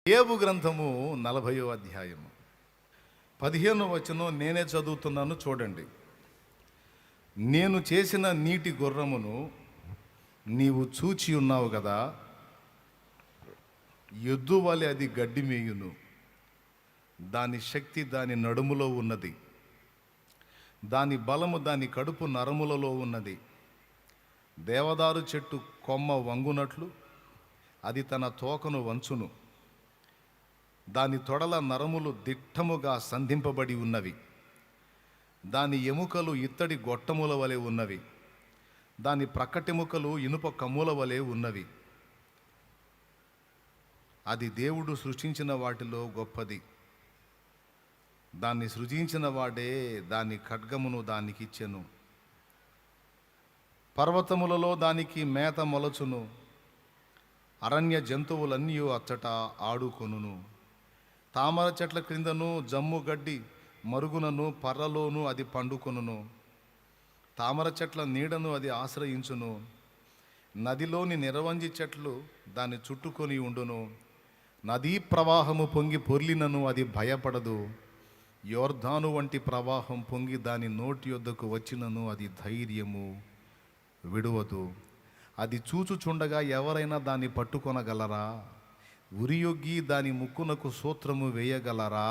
యోబు గ్రంథము 40వ అధ్యాయము 15వ వచనం నేనే చదువుతున్నాను, చూడండి. నేను చేసిన నీటి గుర్రమును నీవు చూచి ఉన్నావు కదా, ఎద్దు వలె అది గడ్డి మేయును, దాని శక్తి దాని నడుములో ఉన్నది, దాని బలము దాని కడుపు నరములలో ఉన్నది. దేవదారు చెట్టు కొమ్మ వంగునట్లు అది తన తోకను వంచును, దాని తొడల నరములు దిట్టముగా సంధింపబడి ఉన్నవి, దాని ఎముకలు ఇత్తడి గొట్టముల వలె ఉన్నవి, దాని ప్రక్కటెముకలు ఇనుప కమ్ముల వలె ఉన్నవి. అది దేవుడు సృష్టించిన వాటిలో గొప్పది, దాన్ని సృజించిన వాడే దాని ఖడ్గమును దానికి ఇచ్చెను. పర్వతములలో దానికి మేత మొలచును, అరణ్య జంతువులన్నీ అచ్చట ఆడుకొనును. తామర చెట్ల క్రిందను జమ్ము గడ్డి మరుగునను పర్రలోను అది పండుకొనును. తామర చెట్ల నీడను అది ఆశ్రయించును, నదిలోని నిరవంజి చెట్లు దాన్ని చుట్టుకొని ఉండును. నదీ ప్రవాహము పొంగి పొర్లినను అది భయపడదు, యోర్ధాను వంటి ప్రవాహం పొంగి దాని నోటి యొద్దకు వచ్చినను అది ధైర్యము విడువదు. అది చూచుచుండగా ఎవరైనా దాన్ని పట్టుకొనగలరా? ఉరియొగ్గి దాని ముక్కునకు సూత్రము వేయగలరా?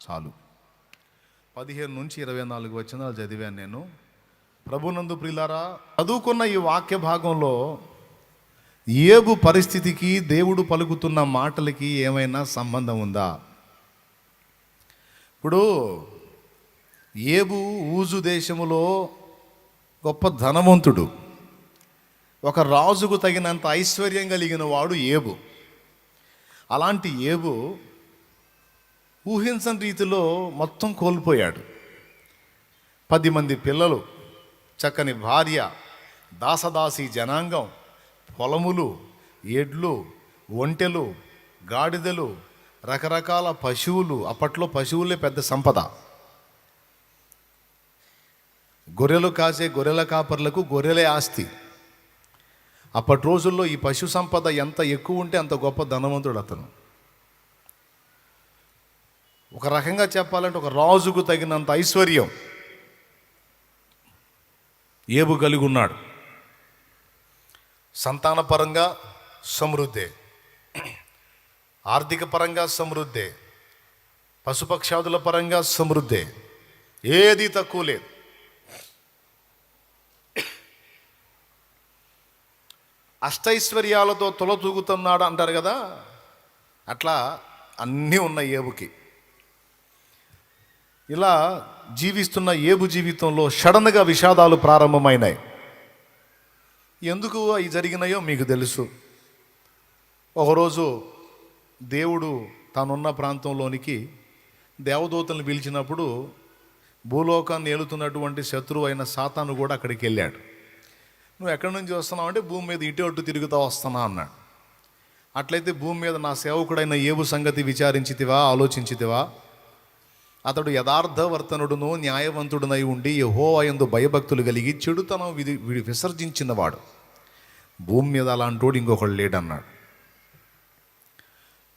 చాలు. 15 నుంచి 24 వచనాలు చదివాను నేను. ప్రభునందు ప్రియులారా, చదువుకున్న ఈ వాక్య భాగంలో యోబు పరిస్థితికి దేవుడు పలుకుతున్న మాటలకి ఏమైనా సంబంధం ఉందా? ఇప్పుడు యోబు ఊజు దేశములో గొప్ప ధనవంతుడు, ఒక రాజుకు తగినంత ఐశ్వర్యం కలిగిన వాడు యోబు. అలాంటి యోబు ఊహించని రీతిలో మొత్తం కోల్పోయాడు. 10 మంది పిల్లలు, చక్కని భార్య, దాసదాసి జనాంగం, పొలములు, ఎడ్లు, ఒంటెలు, గాడిదలు, రకరకాల పశువులు. అప్పట్లో పశువులే పెద్ద సంపద. గొర్రెలు కాసే గొర్రెల కాపర్లకు గొర్రెలే ఆస్తి. అప్పటి రోజుల్లో ఈ పశు సంపద ఎంత ఎక్కువ ఉంటే అంత గొప్ప ధనవంతుడు అతను. ఒక రకంగా చెప్పాలంటే ఒక రాజుకు తగినంత ఐశ్వర్యం యోబు కలిగి ఉన్నాడు. సంతానపరంగా సమృద్ధే, ఆర్థిక పరంగా సమృద్ధే, పశుపక్షాదుల పరంగా సమృద్ధే, ఏది తక్కువ లేదు. అష్టైశ్వర్యాలతో తొలతూగుతున్నాడు అంటారు కదా, అట్లా అన్నీ ఉన్నాయి యోబుకి. ఇలా జీవిస్తున్న యోబు జీవితంలో సడన్గా విషాదాలు ప్రారంభమైనాయి. ఎందుకు అవి జరిగినాయో మీకు తెలుసు. ఒకరోజు దేవుడు తానున్న ప్రాంతంలోనికి దేవదూతలను పిలిచినప్పుడు భూలోకాన్ని ఏలుతున్నటువంటి శత్రువు అయిన సాతాను కూడా అక్కడికి వెళ్ళాడు. నువ్వు ఎక్కడి నుంచి వస్తున్నావు అంటే భూమి మీద ఇటు అటు తిరుగుతూ వస్తున్నా అన్నాడు. అట్లయితే భూమి మీద నా సేవకుడైన యోబు సంగతి విచారించితివా, ఆలోచించితివా? అతడు యథార్థవర్తనుడును న్యాయవంతుడునై ఉండి యెహోవా యందు భయభక్తులు కలిగి చెడుతనం విసర్జించినవాడు. భూమి మీద అలాంటోడు ఇంకొకడు లేడన్నాడు.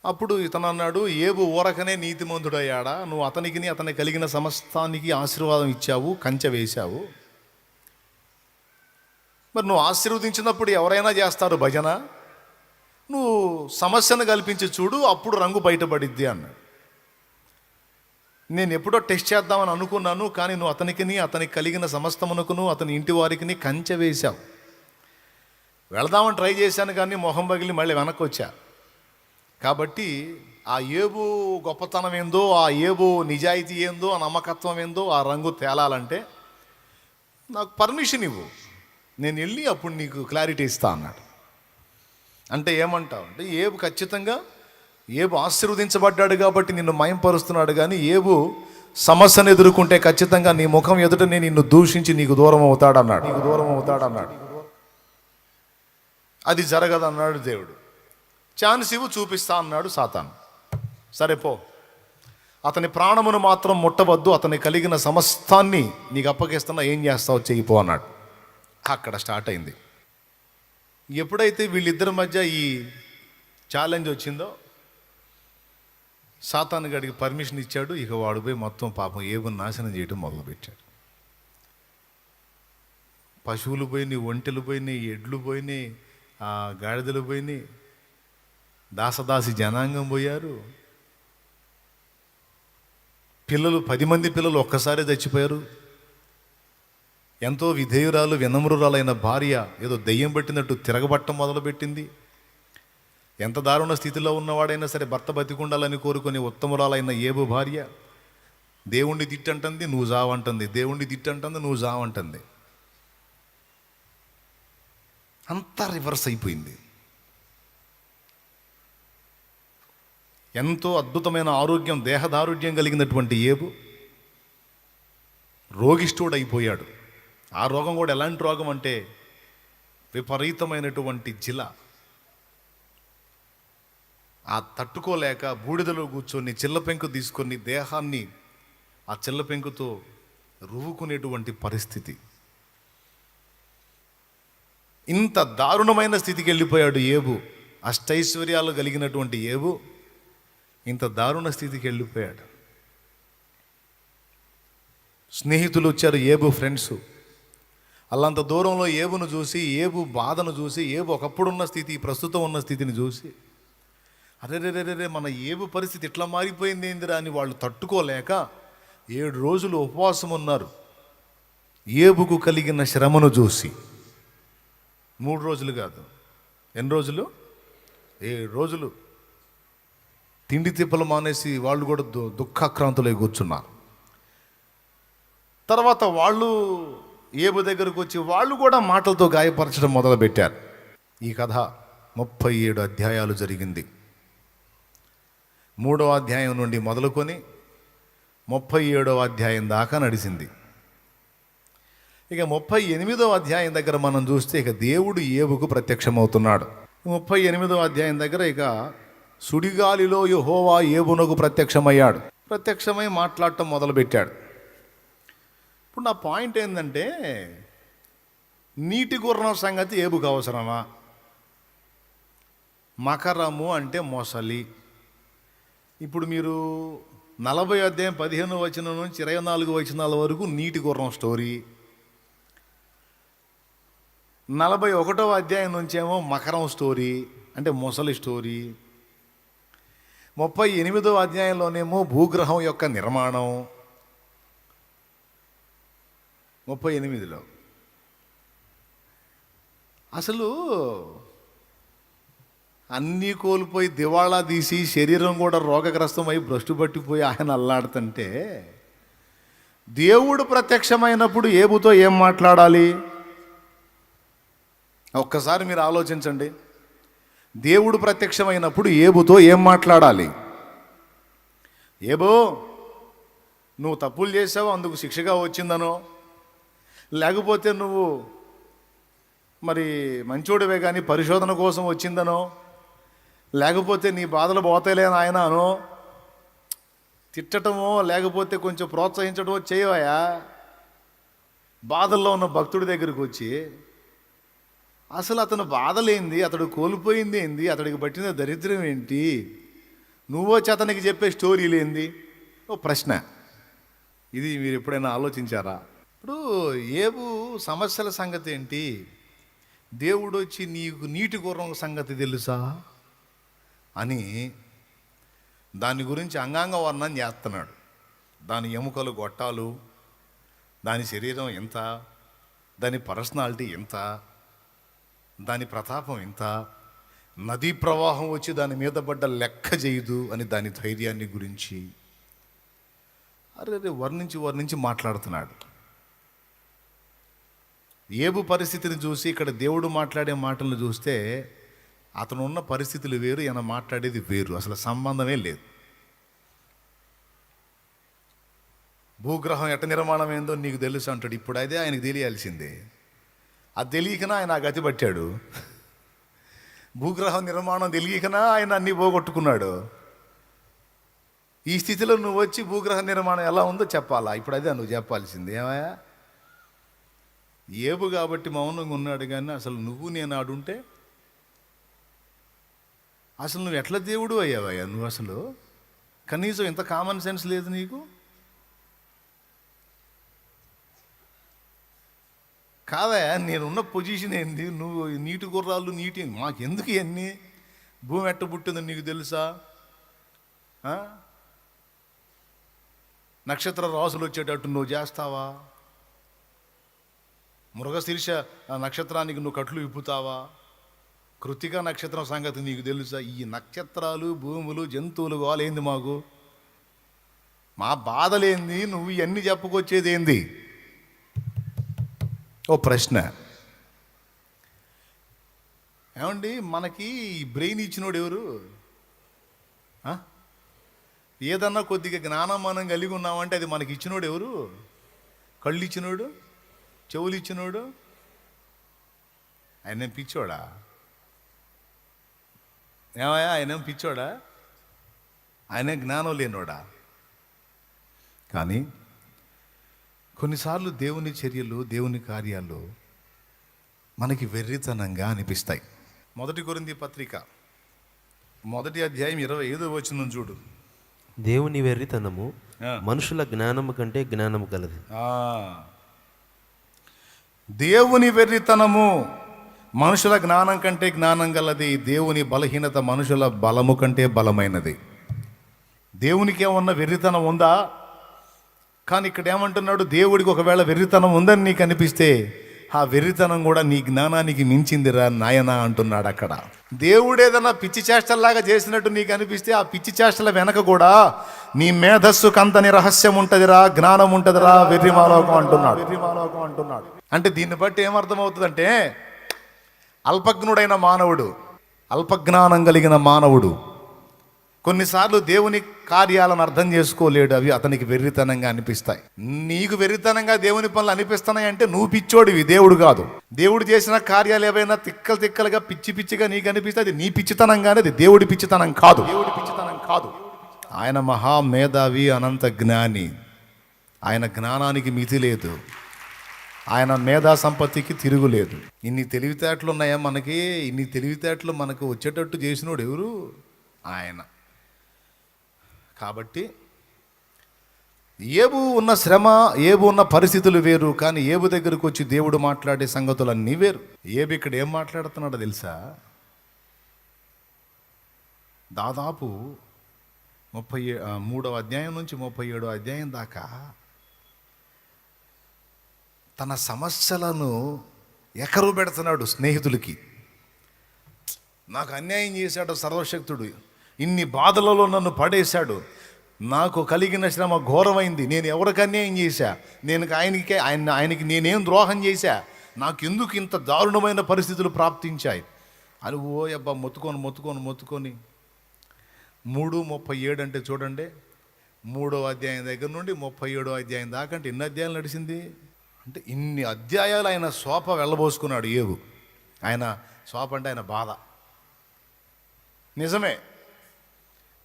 అప్పుడు ఇతను అన్నాడు, యోబు ఊరకనే నీతిమంతుడయ్యాడా? నువ్వు అతనికి అతనికి కలిగిన సమస్తానికి ఆశీర్వాదం ఇచ్చావు, కంచె వేశావు. మరి నువ్వు ఆశీర్వదించినప్పుడు ఎవరైనా చేస్తారు భజన, నువ్వు సమస్యను కల్పించి చూడు, అప్పుడు రంగు బయటపడిద్ది అన్నాడు. నేను ఎప్పుడో టెస్ట్ చేద్దామని అనుకున్నాను, కానీ నువ్వు అతనికి కలిగిన సమస్తమునకును అతని ఇంటి వారికి కంచె వేశావు. వెళదామని ట్రై చేశాను, కానీ మొహం పగిలి మళ్ళీ వెనక్కి వచ్చా. కాబట్టి ఆ యోబు గొప్పతనం ఏందో, ఆ యోబు నిజాయితీ ఏందో, ఆ నమ్మకత్వం ఏందో, ఆ రంగు తేలాలంటే నాకు పర్మిషన్ ఇవ్వు, నేను వెళ్ళి అప్పుడు నీకు క్లారిటీ ఇస్తా అన్నాడు. అంటే ఏమంటావు అంటే, యోబు ఖచ్చితంగా యోబు ఆశీర్వదించబడ్డాడు కాబట్టి నిన్ను మయంపరుస్తున్నాడు, కానీ యోబు సమస్యను ఎదుర్కొంటే ఖచ్చితంగా నీ ముఖం ఎదుటనే నిన్ను దూషించి నీకు దూరం అవుతాడన్నాడు. అది జరగదన్నాడు దేవుడు. ఛాన్స్ ఇవ్వు, చూపిస్తా అన్నాడు సాతాను. సరే పో, అతని ప్రాణమును మాత్రం ముట్టవద్దు, అతని కలిగిన సమస్తాన్ని నీకు అప్పగిస్తున్నా, ఏం చేస్తావు చెయ్యిపో అన్నాడు. అక్కడ స్టార్ట్ అయింది. ఎప్పుడైతే వీళ్ళిద్దరి మధ్య ఈ ఛాలెంజ్ వచ్చిందో సాతాను గడికి పర్మిషన్ ఇచ్చాడు. ఇక వాడు పోయి మొత్తం పాపం ఏబుని నాశనం చేయడం మొదలుపెట్టాడు. పశువులు పోయినాయి, ఒంటెలు పోయినాయి, ఎడ్లు పోయినాయి, గాడిదలు పోయినాయి, దాసదాసి జనాంగం పోయారు. పిల్లలు 10 మంది పిల్లలు ఒక్కసారే చచ్చిపోయారు. ఎంతో విధేయురాలు వినమ్రురాలైన భార్య ఏదో దెయ్యం పట్టినట్టు తిరగబట్టం మొదలుపెట్టింది. ఎంత దారుణ స్థితిలో ఉన్నవాడైనా సరే భర్త బతికుండాలని కోరుకునే ఉత్తమురాలైన ఏబు భార్య దేవుణ్ణి తిట్టంటుంది, నువ్వు జావంటుంది, దేవుణ్ణి తిట్టంటుంది, నువ్వు జావంటుంది. అంతా రివర్స్ అయిపోయింది. ఎంతో అద్భుతమైన ఆరోగ్యం, దేహదారుఢ్యం కలిగినటువంటి ఏబు రోగిష్ఠుడైపోయాడు. ఆ రోగం కూడా ఎలాంటి రోగం అంటే విపరీతమైనటువంటి జిల. ఆ తట్టుకోలేక బూడిదలో కూర్చొని చిల్లపెంకు తీసుకొని దేహాన్ని ఆ చిల్లపెంకుతో రువ్వుకునేటువంటి పరిస్థితి. ఇంత దారుణమైన స్థితికి వెళ్ళిపోయాడు ఏబు. అష్టైశ్వర్యాలు కలిగినటువంటి ఏబు ఇంత దారుణ స్థితికి వెళ్ళిపోయాడు. స్నేహితులు వచ్చారు, ఏబు ఫ్రెండ్స్. అల్లంత దూరంలో ఏబును చూసి, ఏబు బాధను చూసి, ఏబు ఒకప్పుడున్న స్థితి, ప్రస్తుతం ఉన్న స్థితిని చూసి, అరే మన ఏబు పరిస్థితి ఇట్లా మారిపోయింది ఏందిరా అని వాళ్ళు తట్టుకోలేక 7 రోజులు ఉపవాసం ఉన్నారు. ఏబుకు కలిగిన శ్రమను చూసి 3 రోజులు కాదు, ఎన్ని రోజులు? 7 రోజులు తిండి తిప్పలు మానేసి వాళ్ళు కూడా దుఃఖాక్రాంతులై కూర్చున్నారు. తర్వాత వాళ్ళు ఏబు దగ్గరకు వచ్చి వాళ్ళు కూడా మాటలతో గాయపరచడం మొదలుపెట్టారు. ఈ కథ 37 అధ్యాయాలు జరిగింది. 3వ అధ్యాయం నుండి మొదలుకొని 37వ అధ్యాయం దాకా నడిచింది. ఇక 38వ అధ్యాయం దగ్గర మనం చూస్తే ఇక దేవుడు ఏబుకు ప్రత్యక్షమవుతున్నాడు. 38వ అధ్యాయం దగ్గర ఇక సుడిగాలిలో యెహోవా ఏబునకు ప్రత్యక్షమయ్యాడు. ప్రత్యక్షమై మాట్లాడటం మొదలుపెట్టాడు. ఇప్పుడు నా పాయింట్ ఏంటంటే, నీటి గుర్రం సంగతి ఏబుకు అవసరమా? మకరము అంటే మొసలి. ఇప్పుడు మీరు 40 అధ్యాయం 15 వచనం నుంచి 24 వచనాల వరకు నీటి గుర్రం స్టోరీ, 41వ అధ్యాయం నుంచేమో మకరం స్టోరీ అంటే మొసలి స్టోరీ, 38వ అధ్యాయంలోనేమో భూగ్రహం యొక్క నిర్మాణం, 38లో అసలు అన్నీ కోల్పోయి దివాళా తీసి శరీరం కూడా రోగగ్రస్తమై భ్రష్టు పట్టిపోయి ఆయన అల్లాడుతుంటే దేవుడు ప్రత్యక్షమైనప్పుడు ఏబుతో ఏం మాట్లాడాలి? ఒక్కసారి మీరు ఆలోచించండి. దేవుడు ప్రత్యక్షమైనప్పుడు ఏబుతో ఏం మాట్లాడాలి? ఏబో, నువ్వు తప్పులు చేసావు అందుకు శిక్షగా వచ్చిందనో, లేకపోతే నువ్వు మరి మంచోడివే కానీ పరిశోధన కోసం వచ్చిందనో, లేకపోతే నీ బాధలు పోతాయిలే నాయన అనో తిట్టటమో, లేకపోతే కొంచెం ప్రోత్సహించడమో చేయవయా. బాధల్లో ఉన్న భక్తుడి దగ్గరికి వచ్చి అసలు అతను బాధలేంది, అతడు కోల్పోయింది ఏంది, అతడికి పట్టిన దరిద్రం ఏంటి, నువ్వు వచ్చి అతనికి చెప్పే స్టోరీలు ఏంది? ఓ ప్రశ్న. ఇది మీరు ఎప్పుడైనా ఆలోచించారా? ఇప్పుడు ఏబు సమస్యల సంగతి ఏంటి? దేవుడు వచ్చి నీకు నీటి గుర్రం సంగతి తెలుసా అని దాని గురించి అంగాంగ వర్ణన చేస్తున్నాడు. దాని ఎముకలు గొట్టాలు, దాని శరీరం ఎంత, దాని పర్సనాలిటీ ఎంత, దాని ప్రతాపం ఎంత, నదీ ప్రవాహం వచ్చి దాని మీద పడ్డ లెక్క చేయదు అని దాని ధైర్యాన్ని గురించి అరే వర్ణించి మాట్లాడుతున్నాడు. ఏబు పరిస్థితిని చూసి ఇక్కడ దేవుడు మాట్లాడే మాటలను చూస్తే అతను ఉన్న పరిస్థితులు వేరు, ఈయన మాట్లాడేది వేరు, అసలు సంబంధమే లేదు. భూగ్రహం ఎట్ట నిర్మాణం ఏందో నీకు తెలుసు అంటాడు. ఇప్పుడు అదే ఆయనకు తెలియాల్సిందే. అది తెలియకనా ఆయన గతి పట్టాడు. భూగ్రహం నిర్మాణం తెలియకనా ఆయన అన్నీ పోగొట్టుకున్నాడు. ఈ స్థితిలో నువ్వు వచ్చి భూగ్రహ నిర్మాణం ఎలా ఉందో చెప్పాలా? ఇప్పుడు అదే నువ్వు చెప్పాల్సింది. ఏమయ్యా, ఏబు కాబట్టి మౌనంగా ఉన్నాడు, కానీ అసలు నువ్వు నేను ఆడుంటే అసలు నువ్వు ఎట్లా దేవుడు అయ్యావయ్యా? నువ్వు అసలు కనీసం ఇంత కామన్ సెన్స్ లేదు నీకు? కాదా, నేనున్న పొజిషన్ ఏంది, నువ్వు నీటి గుర్రాలు నీటి మాకెందుకు ఇవన్నీ? భూమి ఎట్ట పుట్టిందో నీకు తెలుసా? నక్షత్ర రాసులు వచ్చేటట్టు నువ్వు చేస్తావా? మృగశీర్ష నక్షత్రానికి నువ్వు కట్లు విప్పుతావా? కృత్తిక నక్షత్రం సంగతి నీకు తెలుసా? ఈ నక్షత్రాలు, భూములు, జంతువులు గోలేంది మాకు? మా బాధలేంది? నువ్వు ఇవన్నీ చెప్పుకొచ్చేది ఏంది? ఓ ప్రశ్న. ఏమండి, మనకి బ్రెయిన్ ఇచ్చినోడు ఎవరు? ఏదన్నా కొద్దిగా జ్ఞానం మనం కలిగి ఉన్నామంటే అది మనకి ఇచ్చినోడు ఎవరు? కళ్ళు ఇచ్చినోడు, చెవులు ఇచ్చినోడు. ఆయన పిచ్చోడా? ఏమయ్యా, ఆయన పిచ్చోడా? ఆయన జ్ఞానం లేనోడా? కానీ కొన్నిసార్లు దేవుని చర్యలు, దేవుని కార్యాలు మనకి వెర్రితనంగా అనిపిస్తాయి. 1 కొరింథీ పత్రిక 1వ అధ్యాయం 25వ వచనం చూడు. దేవుని వెర్రితనము మనుషుల జ్ఞానము కంటే జ్ఞానము కలది. దేవుని వెర్రితనము మనుషుల జ్ఞానం కంటే జ్ఞానం గలది. దేవుని బలహీనత మనుషుల బలము కంటే బలమైనది. దేవునికి ఏమన్నా వెర్రితనం ఉందా? కానీ ఇక్కడ ఏమంటున్నాడు, దేవుడికి ఒకవేళ వెర్రితనం ఉందని నీకు అనిపిస్తే ఆ వెర్రితనం కూడా నీ జ్ఞానానికి మించిందిరా నాయనా అంటున్నాడు అక్కడ. దేవుడు ఏదన్నా పిచ్చి చేష్టల్లాగా చేసినట్టు నీకు అనిపిస్తే ఆ పిచ్చి చేష్టల వెనక కూడా నీ మేధస్సుకు అంతని రహస్యం ఉంటదిరా, జ్ఞానం ఉంటదిరా, వెర్రిమాలోకం అంటున్నాడు. అంటే దీన్ని బట్టి ఏమర్థమవుతుందంటే, అల్పజ్ఞుడైన మానవుడు, అల్పజ్ఞానం కలిగిన మానవుడు కొన్నిసార్లు దేవుని కార్యాలను అర్థం చేసుకోలేడు. అవి అతనికి వెర్రితనంగా అనిపిస్తాయి. నీకు వెర్రితనంగా దేవుని పనులు అనిపిస్తున్నాయి అంటే నువ్వు పిచ్చోడివి, దేవుడు కాదు. దేవుడు చేసిన కార్యాలు ఏవైనా తిక్కలుగా పిచ్చిగా నీకు అనిపిస్తే అది నీ పిచ్చితనంగానే, అది దేవుడి పిచ్చితనం కాదు. ఆయన మహామేధావి, అనంత జ్ఞాని. ఆయన జ్ఞానానికి మితి లేదు, ఆయన మేధా సంపత్తికి తిరుగులేదు. ఇన్ని తెలివితేటలు ఉన్నాయా మనకి? ఇన్ని తెలివితేటలు మనకు వచ్చేటట్టు చేసినోడు ఎవరు? ఆయన. కాబట్టి ఏబు ఉన్న శ్రమ, ఏబు ఉన్న పరిస్థితులు వేరు. కానీ ఏబు దగ్గరకు వచ్చి దేవుడు మాట్లాడే సంగతులన్నీ వేరు. ఏబు ఇక్కడ ఏం మాట్లాడుతున్నాడో తెలుసా? దాదాపు 33వ అధ్యాయం నుంచి 37వ అధ్యాయం దాకా తన సమస్యలను ఎకరు పెడుతున్నాడు స్నేహితులకి. నాకు అన్యాయం చేశాడు సర్వశక్తుడు, ఇన్ని బాధలలో నన్ను పడేశాడు, నాకు కలిగిన శ్రమ ఘోరమైంది, నేను ఎవరికి అన్యాయం చేశా, ఆయనకి నేనేం ద్రోహం చేశా, నాకెందుకు ఇంత దారుణమైన పరిస్థితులు ప్రాప్తించాయి అని అబ్బా మొత్తుకొని 3:37 అంటే చూడండి, 3వ అధ్యాయం దగ్గర నుండి 37వ అధ్యాయం దాకా అంటే ఎన్ని అధ్యాయాలు నడిచింది అంటే ఇన్ని అధ్యాయాలు ఆయన శోప వెళ్ళబోసుకున్నాడు ఏబు. ఆయన శోప అంటే ఆయన బాధ. నిజమే,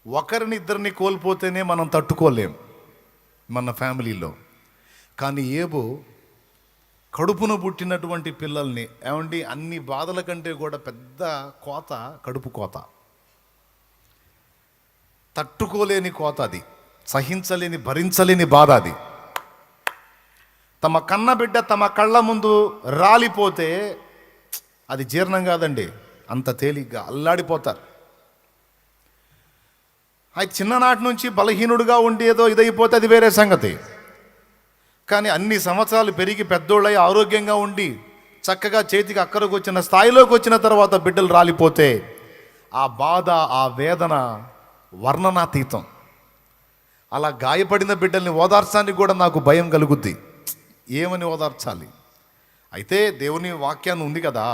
ఒకరిని ఇద్దరిని కోల్పోతేనే మనం తట్టుకోలేం మన ఫ్యామిలీలో. కానీ ఏబు కడుపున పుట్టినటువంటి పిల్లల్ని, ఏమండి, అన్ని బాధల కంటే కూడా పెద్ద కోత కడుపు కోత. తట్టుకోలేని కోత అది, సహించలేని, భరించలేని బాధ అది. తమ కన్న బిడ్డ తమ కళ్ళ ముందు రాలిపోతే అది జీర్ణం కాదండి, అంత తేలిగ్గా అల్లాడిపోతారు. అది చిన్ననాటి నుంచి బలహీనుడుగా ఉండి ఏదో ఇదైపోతే అది వేరే సంగతి. కానీ అన్ని సంవత్సరాలు పెరిగి పెద్దోళ్ళై ఆరోగ్యంగా ఉండి చక్కగా చేతికి అక్కరకు వచ్చిన స్థాయిలోకి వచ్చిన తర్వాత బిడ్డలు రాలిపోతే ఆ బాధ, ఆ వేదన వర్ణనాతీతం. అలా గాయపడిన బిడ్డల్ని ఓదార్చానికి కూడా నాకు భయం కలుగుద్ది. ఏమని ఓదార్చాలి? అయితే దేవుని వాక్యాన్ని ఉంది కదా,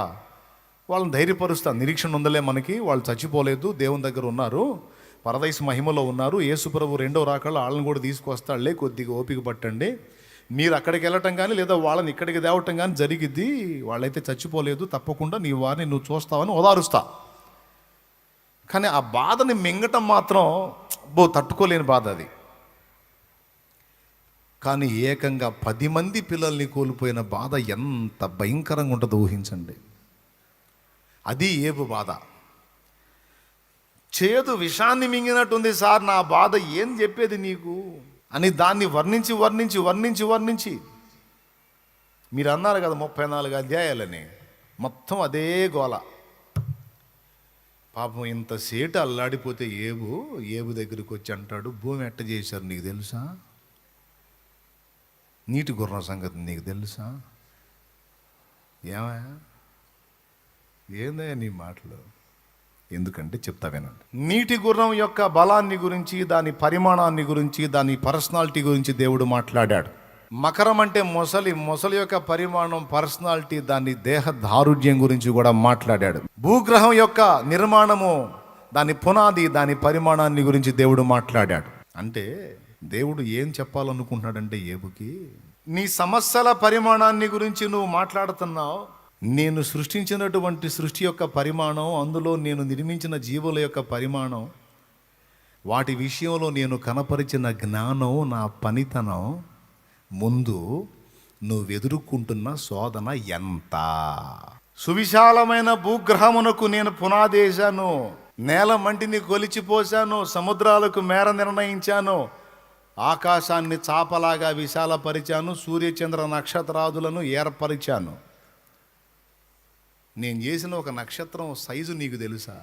వాళ్ళని ధైర్యపరుస్తాను. నిరీక్షణ ఉందలే మనకి, వాళ్ళు చచ్చిపోలేదు, దేవుని దగ్గర ఉన్నారు, పరదైసు మహిమలో ఉన్నారు, యేసుప్రభు 2వ రాకల్లో వాళ్ళని కూడా తీసుకొస్తాడులే, కొద్దిగా ఓపిక పట్టండి, మీరు అక్కడికి వెళ్ళటం కానీ లేదా వాళ్ళని ఇక్కడికి తేవటం కానీ జరిగిద్ది, వాళ్ళైతే చచ్చిపోలేదు, తప్పకుండా నీ వారిని నువ్వు చూస్తావని ఓదారుస్తా. కానీ ఆ బాధని మింగటం మాత్రం తట్టుకోలేని బాధ అది. కానీ ఏకంగా 10 మంది పిల్లల్ని కోల్పోయిన బాధ ఎంత భయంకరంగా ఉంటుందో ఊహించండి. అది ఏబు బాధ. చేదు విషాన్ని మింగినట్టుంది సార్, నా బాధ ఏం చెప్పేది నీకు అని దాన్ని వర్ణించి వర్ణించి వర్ణించి వర్ణించి మీరు అన్నారు కదా 34 అధ్యాయాలని, మొత్తం అదే గోల. పాపం ఇంతసేటు అల్లాడిపోతే ఏబు దగ్గరికి వచ్చి అంటాడు, భూమి ఎట్ట చేశారు నీకు తెలుసా, నీటి గుర్రం సంగతి నీకు తెలుసా, ఏమయ్యా ఏందయ్యా నీ మాటలు, ఎందుకంటే చెప్తా వినండి. నీటి గుర్రం యొక్క బలాన్ని గురించి, దాని పరిమాణాన్ని గురించి, దాని పర్సనాలిటీ గురించి దేవుడు మాట్లాడాడు. మకరం అంటే మొసలి యొక్క పరిమాణం, పర్సనాలిటీ, దాని దేహ దారుఢ్యం గురించి కూడా మాట్లాడాడు. భూగ్రహం యొక్క నిర్మాణము, దాని పునాది, దాని పరిమాణాన్ని గురించి దేవుడు మాట్లాడాడు. అంటే దేవుడు ఏం చెప్పాలనుకుంటున్నాడంటే ఏబుకి, నీ సమస్యల పరిమాణాన్ని గురించి నువ్వు మాట్లాడుతున్నావు, నేను సృష్టించినటువంటి సృష్టి యొక్క పరిమాణం, అందులో నేను నిర్మించిన జీవుల యొక్క పరిమాణం, వాటి విషయంలో నేను కనపరిచిన జ్ఞానం, నా పనితనం ముందు నువ్వు ఎదుర్కొంటున్న శోధన ఎంత. సువిశాలమైన భూగ్రహమునకు నేను పునాదేశాను, నేల మంటిని కొలిచిపోశాను, సముద్రాలకు మేర నిర్ణయించాను, ఆకాశాన్ని చాపలాగా విశాలపరిచాను, సూర్యచంద్ర నక్షత్రాదులను ఏర్పరిచాను. నేను చేసిన ఒక నక్షత్రం సైజు నీకు తెలుసా,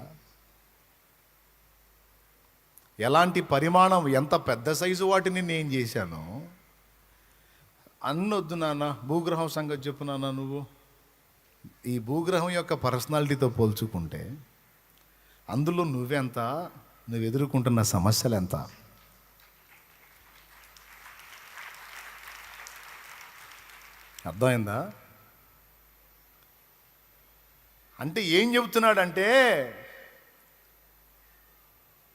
ఎలాంటి పరిమాణం, ఎంత పెద్ద సైజు వాటిని నేను చేశాను. అన్నొద్దు నాన్న, భూగ్రహం సంగతి చెప్పు నాన్న. నువ్వు ఈ భూగ్రహం యొక్క పర్సనాలిటీతో పోల్చుకుంటే అందులో నువ్వెంత, నువ్వు ఎదుర్కొంటున్న సమస్యలు ఎంత. అర్థమైందా? అంటే ఏం చెబుతున్నాడంటే,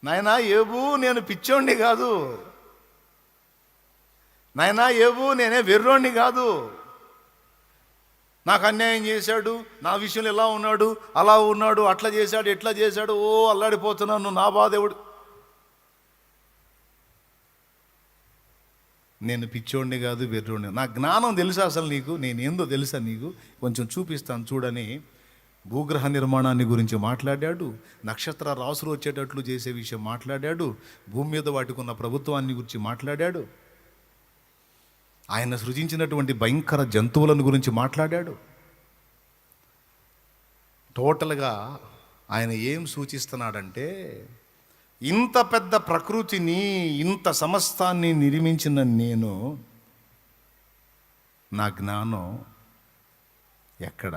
నాయనా ఏబు నేను పిచ్చోణ్ణి కాదు, నాయనా ఏబు నేనే వెర్రోణ్ణి కాదు, నాకు అన్యాయం చేశాడు, నా విషయంలో ఇలా ఉన్నాడు, అలా ఉన్నాడు, అట్లా చేశాడు, ఎట్లా చేశాడు, ఓ అల్లాడిపోతున్నాను, నా బాధేవుడు. నేను పిచ్చోడిని కాదు, వెర్రోడిని, నా జ్ఞానం తెలుసా అసలు నీకు, నేనేందో తెలుసా నీకు, కొంచెం చూపిస్తాను చూడని భూగ్రహ నిర్మాణాన్ని గురించి మాట్లాడాడు, నక్షత్ర రాసులు వచ్చేటట్లు చేసే విషయం మాట్లాడాడు, భూమి మీద వాటికున్న ప్రభుత్వాన్ని గురించి మాట్లాడాడు, ఆయన సృజించినటువంటి భయంకర జంతువులను గురించి మాట్లాడాడు. టోటల్గా ఆయన ఏం సూచిస్తున్నాడంటే, ఇంత పెద్ద ప్రకృతిని, ఇంత సమస్తాన్ని నిర్మించిన నేను, నా జ్ఞానం ఎక్కడ,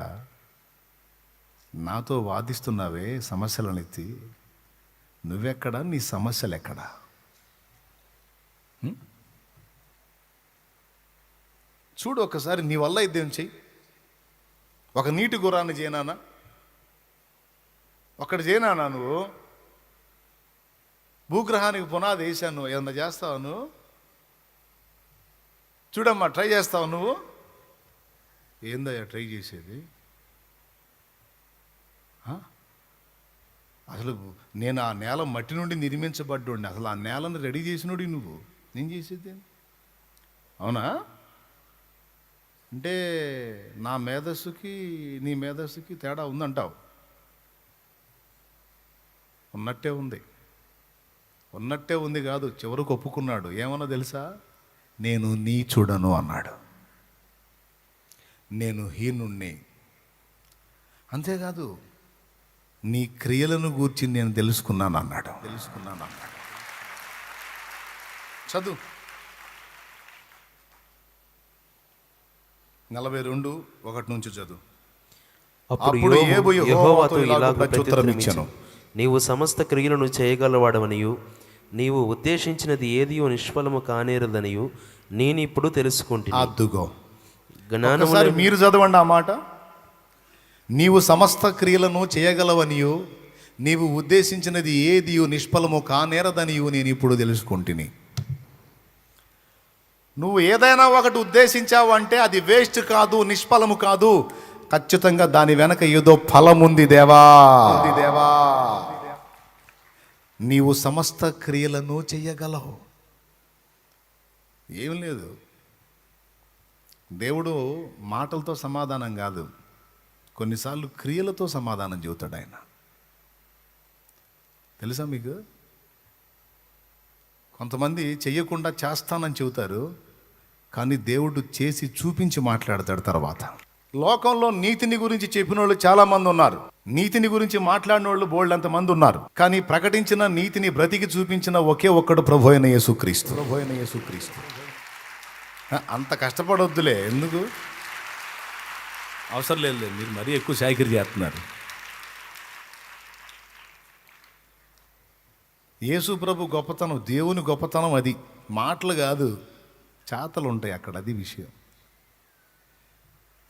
నాతో వాదిస్తున్నావే సమస్యలను ఎత్తి, నువ్వెక్కడ, నీ సమస్యలు ఎక్కడ. చూడు ఒకసారి, నీ వల్ల ఇదేం చెయ్యి, ఒక నీటి గుర్రాన్ని చేయనానా, ఒక్కటి చేయనానా, నువ్వు భూగ్రహానికి పునాది వేసాను, ఏమన్నా చేస్తావు నువ్వు, చూడమ్మా ట్రై చేస్తావు నువ్వు, ఏందయ్యా ట్రై చేసేది, అసలు నేను ఆ నేల మట్టి నుండి నిర్మించబడ్డోడిని, అసలు ఆ నేలను రెడీ చేసినోడి నువ్వు, నేను చేసేది అవునా, అంటే నా మేధస్సుకి నీ మేధస్సుకి తేడా ఉందంటావు. ఉన్నట్టే ఉంది, ఉన్నట్టే ఉంది కాదు, చివరికి ఒప్పుకున్నాడు. ఏమన్నా తెలుసా, నేను నీచుడను అన్నాడు, నేను హీనుణ్ణి. అంతేకాదు, నీ క్రియలను గూర్చి నేను తెలుసుకున్నాను అన్నాడు. చదువు 42:1 నుంచి చదువు. అప్పుడు యోబు యెహోవాతో ఇలాగ ప్రత్యుత్తరమిచ్చెను, నీవు సమస్త క్రియలను చేయగలవాడవనియు, నీవు ఉద్దేశించినది ఏదియో నిష్ఫలము కానేరదనియు నేను ఇప్పుడు తెలుసుకుంటున్నా. అద్దుగో, జ్ఞానముసారి మీరు చదవండి ఆ మాట. నీవు సమస్త క్రియలను చేయగలవనియు, నీవు ఉద్దేశించినది ఏదియో నిష్ఫలము కానేరదనియు నేను ఇప్పుడు తెలుసుకుంటుని. నువ్వు ఏదైనా ఒకటి ఉద్దేశించావు అంటే అది వేస్ట్ కాదు, నిష్ఫలము కాదు, ఖచ్చితంగా దాని వెనక ఏదో ఫలం ఉంది దేవా. నీవు సమస్త క్రియలను చెయ్యగలవు. ఏం లేదు, దేవుడు మాటలతో సమాధానం కాదు, కొన్నిసార్లు క్రియలతో సమాధానం చెబుతాడు ఆయన. తెలుసా మీకు? కొంతమంది చెయ్యకుండా చేస్తానని చెబుతారు, కానీ దేవుడు చేసి చూపించి మాట్లాడతాడు తర్వాత. లోకంలో నీతిని గురించి చెప్పిన వాళ్ళు చాలామంది ఉన్నారు, నీతిని గురించి మాట్లాడిన వాళ్ళు బోల్డంత మంది ఉన్నారు, కానీ ప్రకటించిన నీతిని బ్రతికి చూపించిన ఒకే ఒక్కడు ప్రభు అయిన యేసుక్రీస్తు. ప్రభు అయిన యేసుక్రీస్తు. అంత కష్టపడొద్దులే, ఎందుకు అవసరం లేదు, మీరు మరీ ఎక్కువ శాఖరి చేస్తున్నారు. యేసు ప్రభు గొప్పతనం, దేవుని గొప్పతనం అది. మాటలు కాదు, చేతలు ఉంటాయి అక్కడ, అది విషయం.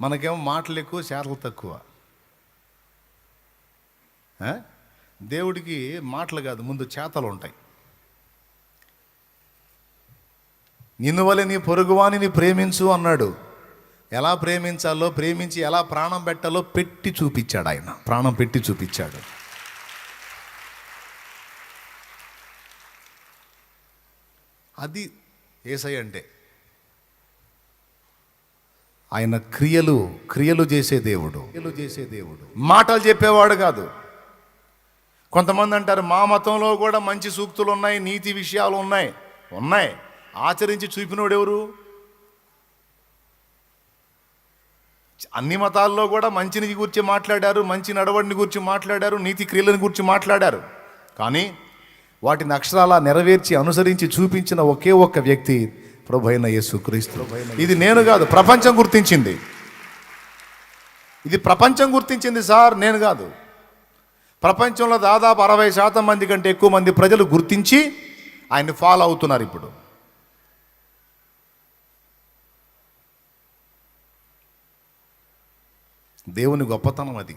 మనకేమో మాటలు ఎక్కువ, చేతలు తక్కువ. దేవుడికి మాటలు కాదు, ముందు చేతలు ఉంటాయి. నిన్ను వలె నీ పొరుగువానిని ప్రేమించు అన్నాడు. ఎలా ప్రేమించాలో, ప్రేమించి ఎలా ప్రాణం పెట్టాలో పెట్టి చూపించాడు ఆయన. ప్రాణం పెట్టి చూపించాడు. అది యేసయ్య అంటే. ఆయన క్రియలు చేసే దేవుడు. మాటలు చెప్పేవాడు కాదు. కొంతమంది అంటారు మా మతంలో కూడా మంచి సూక్తులు ఉన్నాయి, నీతి విషయాలు ఉన్నాయి. ఆచరించి చూపినోడు ఎవరు? అన్ని మతాల్లో కూడా మంచిని గురించి మాట్లాడారు, మంచి నడవడిని గురించి మాట్లాడారు, నీతి క్రియలను గురించి మాట్లాడారు. కానీ వాటిని అక్షరాలా నెరవేర్చి అనుసరించి చూపించిన ఒకే ఒక్క వ్యక్తి ప్రభు అయిన యేసుక్రీస్తు. ఇది నేను కాదు, ప్రపంచం గుర్తించింది. ఇది ప్రపంచం గుర్తించింది సార్, నేను కాదు. ప్రపంచంలో దాదాపు 60% మంది కంటే ఎక్కువ మంది ప్రజలు గుర్తించి ఆయన్ని ఫాలో అవుతున్నారు ఇప్పుడు. దేవుని గొప్పతనం అది.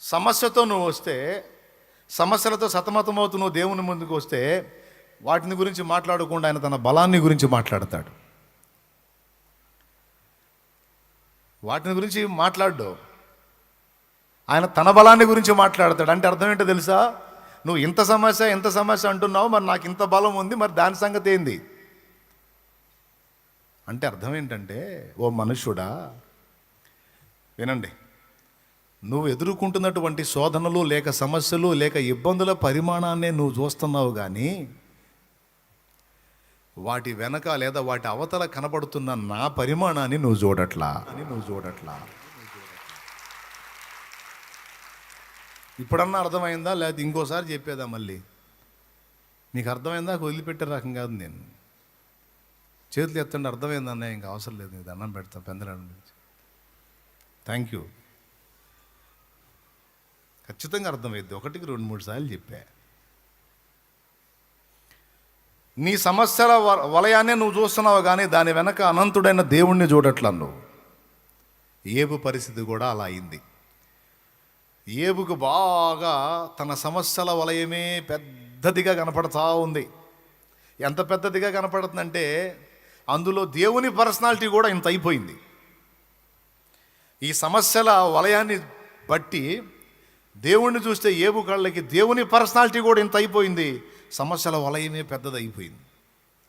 సమస్యతో నువ్వు వస్తే, సమస్యలతో సతమతమవుతూ నువ్వు దేవుని ముందుకు వస్తే, వాటిని గురించి మాట్లాడకుండా ఆయన తన బలాన్ని గురించి మాట్లాడతాడు. వాటిని గురించి మాట్లాడు, ఆయన తన బలాన్ని గురించి మాట్లాడతాడు. అంటే అర్థం ఏంటో తెలుసా? నువ్వు ఇంత సమస్య అంటున్నావు, మరి నాకు ఇంత బలం ఉంది, మరి దాని సంగతి ఏంది అంటే అర్థం ఏంటంటే, ఓ మనుష్యుడా వినండి, నువ్వు ఎదుర్కొంటున్నటువంటి శోధనలు లేక సమస్యలు లేక ఇబ్బందుల పరిమాణాన్నే నువ్వు చూస్తున్నావు, కానీ వాటి వెనక లేదా వాటి అవతల కనబడుతున్న నా పరిమాణాన్ని నువ్వు చూడట్లా. ఇప్పుడన్నా అర్థమైందా? లేదా ఇంకోసారి చెప్పేదా మళ్ళీ? నీకు అర్థమైందా? వదిలిపెట్టే రకం కాదు నేను. చేతులు ఎత్తండి, అర్థమైందన్నా, ఇంకా అవసరం లేదు, నీకు దండం పెడతాను పెందలాడు నుంచి. Thank you. ఖచ్చితంగా అర్థమైద్ది. 1కి 2-3 సార్లు చెప్పా. నీ సమస్యల వలయాన్నే నువ్వు చూస్తున్నావు, కానీ దాని వెనక అనంతుడైన దేవుణ్ణి చూడట్లా నువ్వు. ఏబు పరిస్థితి కూడా అలా అయింది. ఏబుకు బాగా తన సమస్యల వలయమే పెద్దదిగా కనపడతా ఉంది. ఎంత పెద్దదిగా కనపడుతుందంటే అందులో దేవుని పర్సనాలిటీ కూడా ఇంత అయిపోయింది. ఈ సమస్యల వలయాన్ని బట్టి దేవుణ్ణి చూస్తే ఏబు కళ్ళకి దేవుని పర్సనాలిటీ కూడా ఇంత అయిపోయింది. సమస్యల వలయమే పెద్దది అయిపోయింది.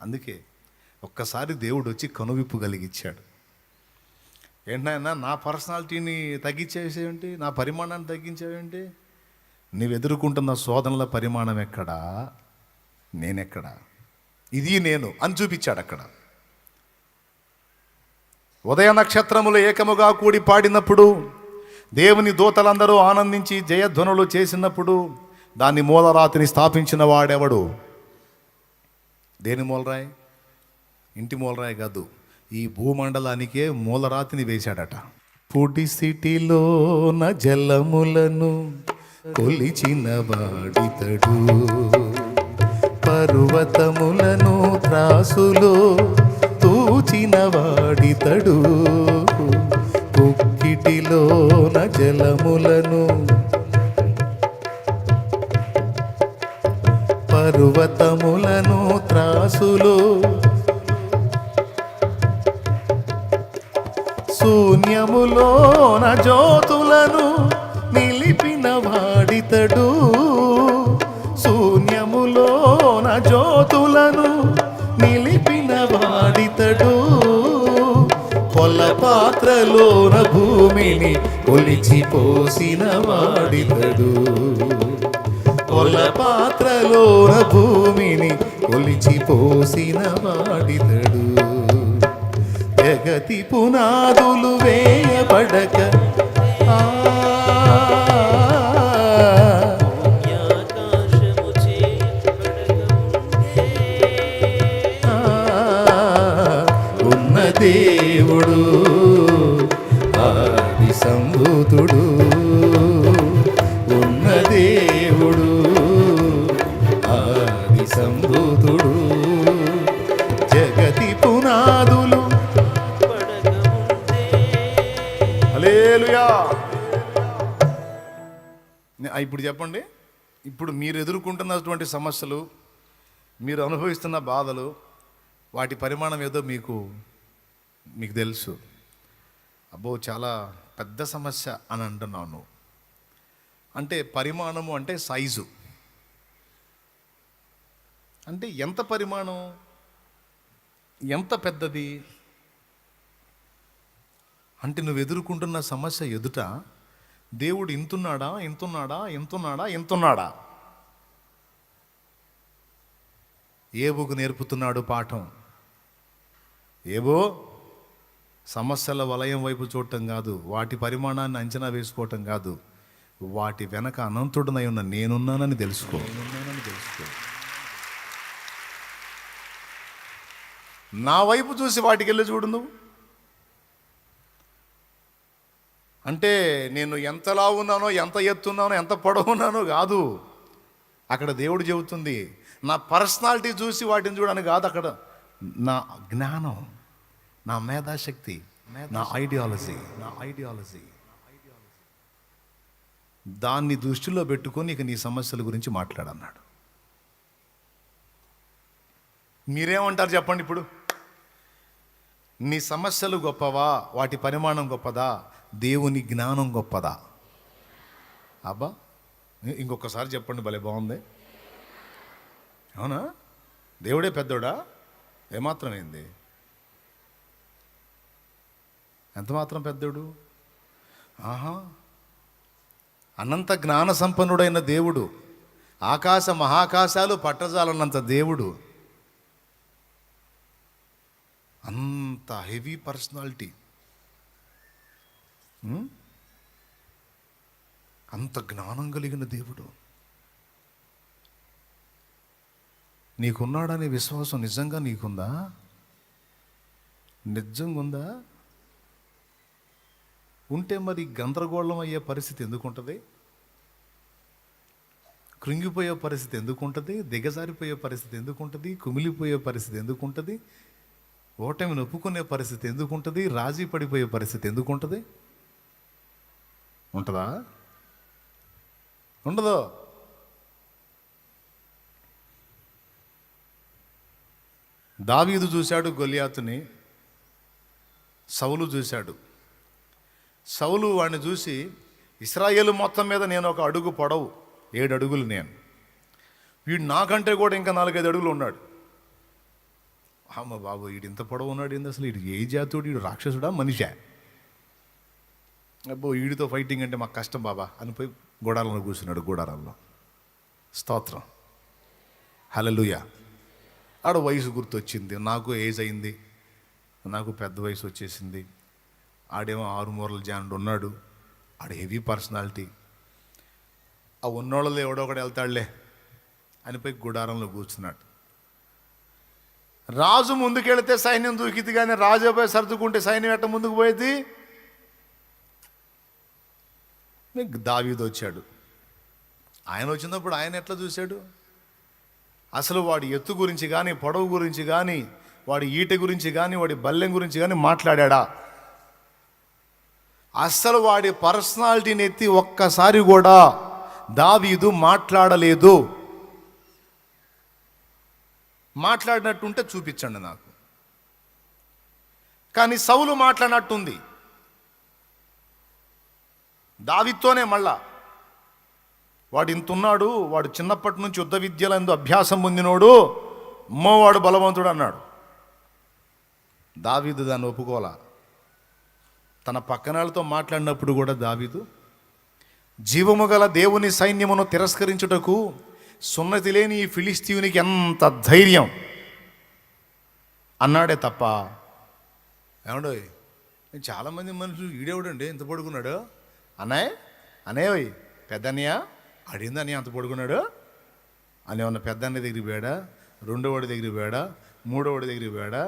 అందుకే ఒక్కసారి దేవుడు వచ్చి కనువిప్పు కలిగించాడు. ఏంటైనా నా పర్సనాలిటీని తగ్గించేసేయండి, నా పరిమాణాన్ని తగ్గించేయండి. నువ్వు ఎదుర్కొంటున్న శోధనల పరిమాణం ఎక్కడా, నేనెక్కడా, ఇది నేను అని చూపించాడు అక్కడ. ఉదయ నక్షత్రములు ఏకముగా కూడి పాడినప్పుడు, దేవుని దూతలందరూ ఆనందించి జయధ్వనులు చేసినప్పుడు, దాన్ని మూలరాతిని స్థాపించిన వాడెవడు? దేని మూలరాయి? ఇంటి మూలరాయి కాదు, ఈ భూమండలానికే మూలరాతిని వేశాడట. పొడి సిటిలోన జలములను కొలిచిన వాడితడు, పర్వతములను త్రాసులో తూచిన వాడితడు, కుక్కిటిలోన జలములను పర్వతములను త్రాసులో, శూన్యములోన జ్యోతులను నిలిపిన వాడితడు, శూన్యములోన జ్యోతులను నిలిపిన వాడితడు, కొలపాత్రములోన పాత్రలోన భూమిని కొలిచి పోసిన వాడితడు. కొల పాత్రలోన భూమిని కొలిచి పోసిన వాడితడు. జగతి పునాదులు వేయబడక ఉన్న దేవుడు ఆది సంభూతుడు. ఉన్న దేవుడు ఆది సంభూతుడు. జగతి పునాదులు. హల్లెలూయా. ఇప్పుడు చెప్పండి, ఇప్పుడు మీరు ఎదుర్కొంటున్నటువంటి సమస్యలు, మీరు అనుభవిస్తున్న బాధలు, వాటి పరిమాణం ఏదో మీకు తెలుసు. అబ్బో చాలా పెద్ద సమస్య అని అంటున్నాను. అంటే పరిమాణము అంటే సైజు. అంటే ఎంత పరిమాణం, ఎంత పెద్దది అంటే నువ్వు ఎదుర్కొంటున్న సమస్య ఎదుట దేవుడు ఇంతున్నాడా ఇంతున్నాడా ఇంతున్నాడా ఇంతున్నాడా? ఏబుకు నేర్పుతున్నాడు పాఠం. ఏబో సమస్యల వలయం వైపు చూడటం కాదు, వాటి పరిమాణాన్ని అంచనా వేసుకోవటం కాదు, వాటి వెనక అనంతుడనై ఉన్న నేనున్నానని తెలుసుకో. నా వైపు చూసి వాటికి వెళ్ళి చూడు నువ్వు. అంటే నేను ఎంతలా ఉన్నానో, ఎంత ఎత్తున్నానో, ఎంత పొడవున్నానో కాదు. అక్కడ దేవుడు చెబుతుంది నా పర్సనాలిటీ చూసి వాటిని చూడని కాదు. అక్కడ నా జ్ఞానం, నా మేధాశక్తి, నా ఐడియాలజీ దాన్ని దృష్టిలో పెట్టుకొని ఇక నీ సమస్యల గురించి మాట్లాడన్నాడు. మీరేమంటారు చెప్పండి ఇప్పుడు? నీ సమస్యలు గొప్పవా, వాటి పరిమాణం గొప్పదా, దేవుని జ్ఞానం గొప్పదా? అబ్బా ఇంకొకసారి చెప్పండి, భలే బాగుంది. అవునా? దేవుడే పెద్దోడా? ఏమాత్రం ఏంది? ఎంత మాత్రం పెద్దోడు? ఆహా, అనంత జ్ఞాన సంపన్నుడైన దేవుడు, ఆకాశ మహాకాశాలు పట్టజాలన్నంత దేవుడు, అంత హెవీ పర్సనాలిటీ, అంత జ్ఞానం కలిగిన దేవుడు నీకున్నాడనే విశ్వాసం నిజంగా నీకుందా? నిజంగా ఉందా? ఉంటే మరి గందరగోళం అయ్యే పరిస్థితి ఎందుకుంటుంది? కృంగిపోయే పరిస్థితి ఎందుకుంటుంది? దిగజారిపోయే పరిస్థితి ఎందుకుంటుంది? కుమిలిపోయే పరిస్థితి ఎందుకుంటుంది? ఓటమిని ఒప్పుకునే పరిస్థితి ఎందుకుంటుంది? రాజీ పడిపోయే పరిస్థితి ఎందుకుంటుంది? ఉంటుందా? ఉండదు. దావీదు చూశాడు గొలియాతుని, సౌలు చూశాడు. సౌలు వాడిని చూసి, ఇశ్రాయేలు మొత్తం మీద నేను ఒక అడుగు పొడవు, 7 అడుగులు నేను, వీడు నాకంటే కూడా ఇంకా 4-5 అడుగులు ఉన్నాడు. అమ్మ బాబు, వీడు ఇంత పొడవు ఉన్నాడు ఏంది అసలు? వీడు ఏ జాతుడు? వీడు రాక్షసుడా మనిషా? అబ్బో వీడితో ఫైటింగ్ అంటే మాకు కష్టం బాబా అనిపోయి గోడాలలో కూర్చున్నాడు. గోడారాల్లో స్తోత్రం, హల్లెలూయా. ఆడ వయసు గుర్తొచ్చింది, నాకు ఏజ్ అయింది, నాకు పెద్ద వయసు వచ్చేసింది. ఆడేమో 6 మూరల జానుడు ఉన్నాడు, ఆడ హెవీ పర్సనాలిటీ. ఆ ఉన్నోళ్ళలో ఎవడో ఒకడు వెళ్తాడులే అనిపోయి గుడారంలో కూర్చున్నాడు. రాజు ముందుకెళ్తే సైన్యం దూకింది, కానీ రాజుపై సర్దుకుంటే సైన్యం ఎట్ట ముందుకు పోయేది? దావీదు వచ్చాడు. ఆయన వచ్చినప్పుడు ఆయన ఎట్లా చూశాడు? అసలు వాడి ఎత్తు గురించి కానీ, పొడవు గురించి కానీ, వాడి ఈట గురించి కానీ, వాడి బల్లెం గురించి కానీ మాట్లాడా? అస్సలు వాడి పర్సనాలిటీని ఎత్తి ఒక్కసారి కూడా దావీదు మాట్లాడలేదు. మాట్లాడినట్టుంటే చూపించండి నాకు. కానీ సౌలు మాట్లాడినట్టుంది దావీదుతోనే. మళ్ళా వాడు ఇంతున్నాడు, వాడు చిన్నప్పటి నుంచి యుద్ధ విద్యలందు అభ్యాసం పొందినోడు, అమ్మోవాడు బలవంతుడు అన్నాడు. దావీదు దాన్ని ఒప్పుకోలా. తన పక్కన వాళ్ళతో మాట్లాడినప్పుడు కూడా దావీదు జీవము గల దేవుని సైన్యమును తిరస్కరించుటకు సున్నతి లేని ఈ ఫిలిస్తీయునికి ఎంత ధైర్యం అన్నాడే తప్ప, ఏమండో చాలామంది మనుషులు ఈడేవుడండి ఎంత పడుకున్నాడు అనేవి పెద్దన్నయ్య అడిగిందని అంత పడుకున్నాడు అని ఏమన్నా పెద్దన్న దగ్గరికి పోయాడా, రెండోవాడి దగ్గరికి పోయాడా, మూడోవాడి దగ్గరికి పోయాడా?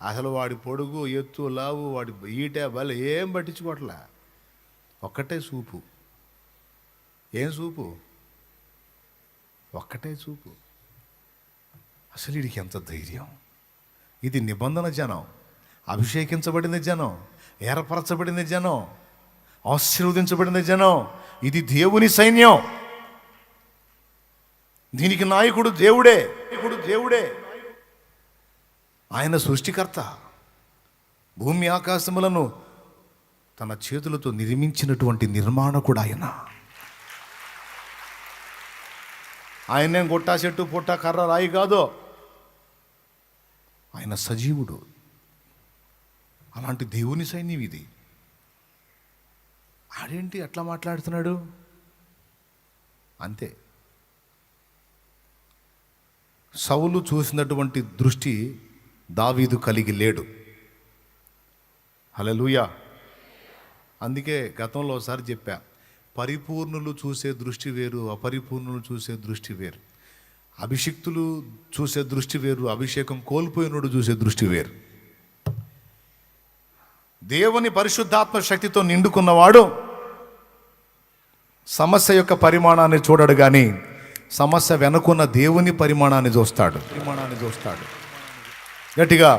అసలు వాడి పొడుగు ఎత్తు లావు వాడి ఈట బల ఏం పట్టించుకోవట్లే, ఒక్కటే చూపు. ఏం చూపు? ఒక్కటే చూపు. అసలు వీడికి ఎంత ధైర్యం! ఇది నిబంధన జనం, అభిషేకించబడిన జనం, ఏర్పరచబడిన జనం, ఆశీర్వదించబడిన జనం. ఇది దేవుని సైన్యం. దీనికి నాయకుడు దేవుడే. ఆయన సృష్టికర్త. భూమి ఆకాశములను తన చేతులతో నిర్మించినటువంటి నిర్మాణకుడు ఆయన. ఆయనేం గుట్టా చెట్టు పుట్ట కర్ర రాయి కాదు, ఆయన సజీవుడు. అలాంటి దేవుని సైన్యం ఇది. ఆడేంటి అట్లా మాట్లాడుతున్నాడు? అంతే. సౌలు చూసినటువంటి దృష్టి దావీదు కలిగి లేడు. హల్లెలూయా. అందుకే గతంలో ఒకసారి చెప్పా, పరిపూర్ణులు చూసే దృష్టి వేరు, అపరిపూర్ణులు చూసే దృష్టి వేరు. అభిషిక్తులు చూసే దృష్టి వేరు, అభిషేకం కోల్పోయినోడు చూసే దృష్టి వేరు. దేవుని పరిశుద్ధాత్మ శక్తితో నిండుకున్నవాడు సమస్య యొక్క పరిమాణాన్ని చూడడు, కానీ సమస్య వెనుకున్న దేవుని పరిమాణాన్ని చూస్తాడు. గట్టిగా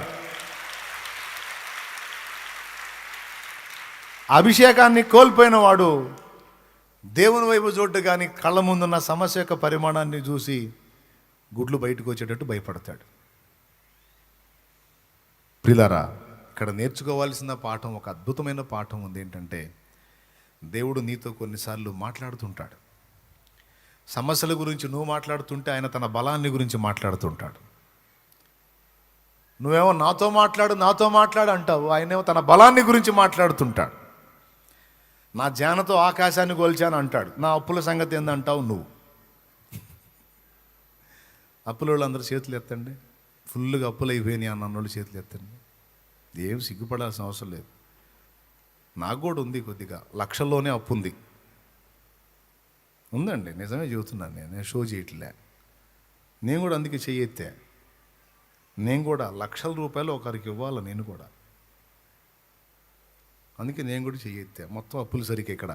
అభిషేకాన్ని కోల్పోయిన వాడు దేవుని వైపు చూడ్డు, కానీ కళ్ళ ముందున్న సమస్య యొక్క పరిమాణాన్ని చూసి గుడ్లు బయటకు వచ్చేటట్టు భయపడతాడు. ప్రియులారా, ఇక్కడ నేర్చుకోవాల్సిన పాఠం, ఒక అద్భుతమైన పాఠం ఉంది. ఏంటంటే, దేవుడు నీతో కొన్నిసార్లు మాట్లాడుతుంటాడు. సమస్యల గురించి నువ్వు మాట్లాడుతుంటే ఆయన తన బలాన్ని గురించి మాట్లాడుతుంటాడు. నువ్వేమో నాతో మాట్లాడు అంటావు, ఆయనేమో తన బలాన్ని గురించి మాట్లాడుతుంటాడు. నా జానతో ఆకాశాన్ని గోల్చాను అంటాడు. నా అప్పుల సంగతి ఏందంటావు నువ్వు. అప్పుల వాళ్ళు అందరూ చేతులు ఎత్తండి. ఫుల్గా అప్పులు అయిపోయినాయి అన్నోళ్ళు చేతులు ఎత్తండి. ఏం సిగ్గుపడాల్సిన అవసరం లేదు. నాకు కూడా ఉంది, కొద్దిగా లక్షల్లోనే అప్పు ఉందండి. నిజమే చెబుతున్నాను, నేను షో చేయట్లే. నేను కూడా అందుకే చెయ్యెత్తా. నేను కూడా లక్షల రూపాయలు ఒకరికి ఇవ్వాలి, నేను కూడా. అందుకే నేను కూడా చెయ్యెత్తా. మొత్తం అప్పులు సరిగ్గా ఇక్కడ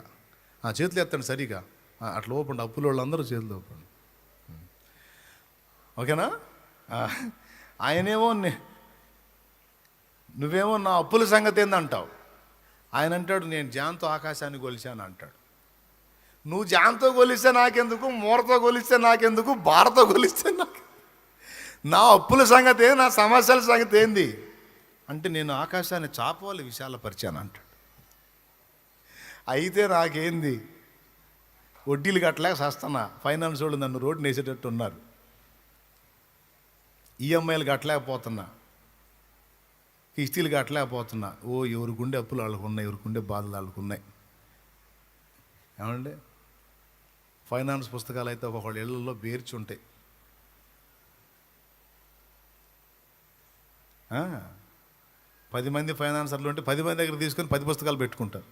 చేతులు ఎత్తండి సరిగా, అట్లా ఓపండి. అప్పుల వాళ్ళందరూ చేతులు ఓపండి. ఓకేనా? ఆయనేమో నువ్వేమో నా అప్పుల సంగతి ఏందంటావు. ఆయన అంటాడు, నేను జాన్తో ఆకాశాన్ని కొలిచాను అంటాడు. నువ్వు జాన్తో కొలిస్తే నాకెందుకు, మూరతో కొలిస్తే నాకెందుకు, బారతో కొలిస్తే నాకు, నా అప్పుల సంగతి ఏంది, నా సమస్యల సంగతి ఏంది అంటే, నేను ఆకాశాన్ని చాపవాలి విశాలపరిచాను అంటాడు. అయితే నాకేంది, వడ్డీలు కట్టలేక సస్తున్నా. ఫైనాన్స్ వాళ్ళు నన్ను రోడ్డు వేసేటట్టు ఉన్నారు. ఈఎంఐలు కట్టలేకపోతున్నా, కిస్తీలు కట్టలేకపోతున్నా. ఎవరికుండే అప్పులు వాళ్ళకు ఉన్నాయి, ఎవరికుండే బాధలు వాళ్ళకు ఉన్నాయి. ఏమండి, ఫైనాన్స్ పుస్తకాలు అయితే ఒక్కొక్కళ్ళ ఇళ్లలో బేర్చి ఉంటాయి. 10 మంది ఫైనాన్సర్లు ఉంటే 10 మంది దగ్గర తీసుకొని 10 పుస్తకాలు పెట్టుకుంటారు.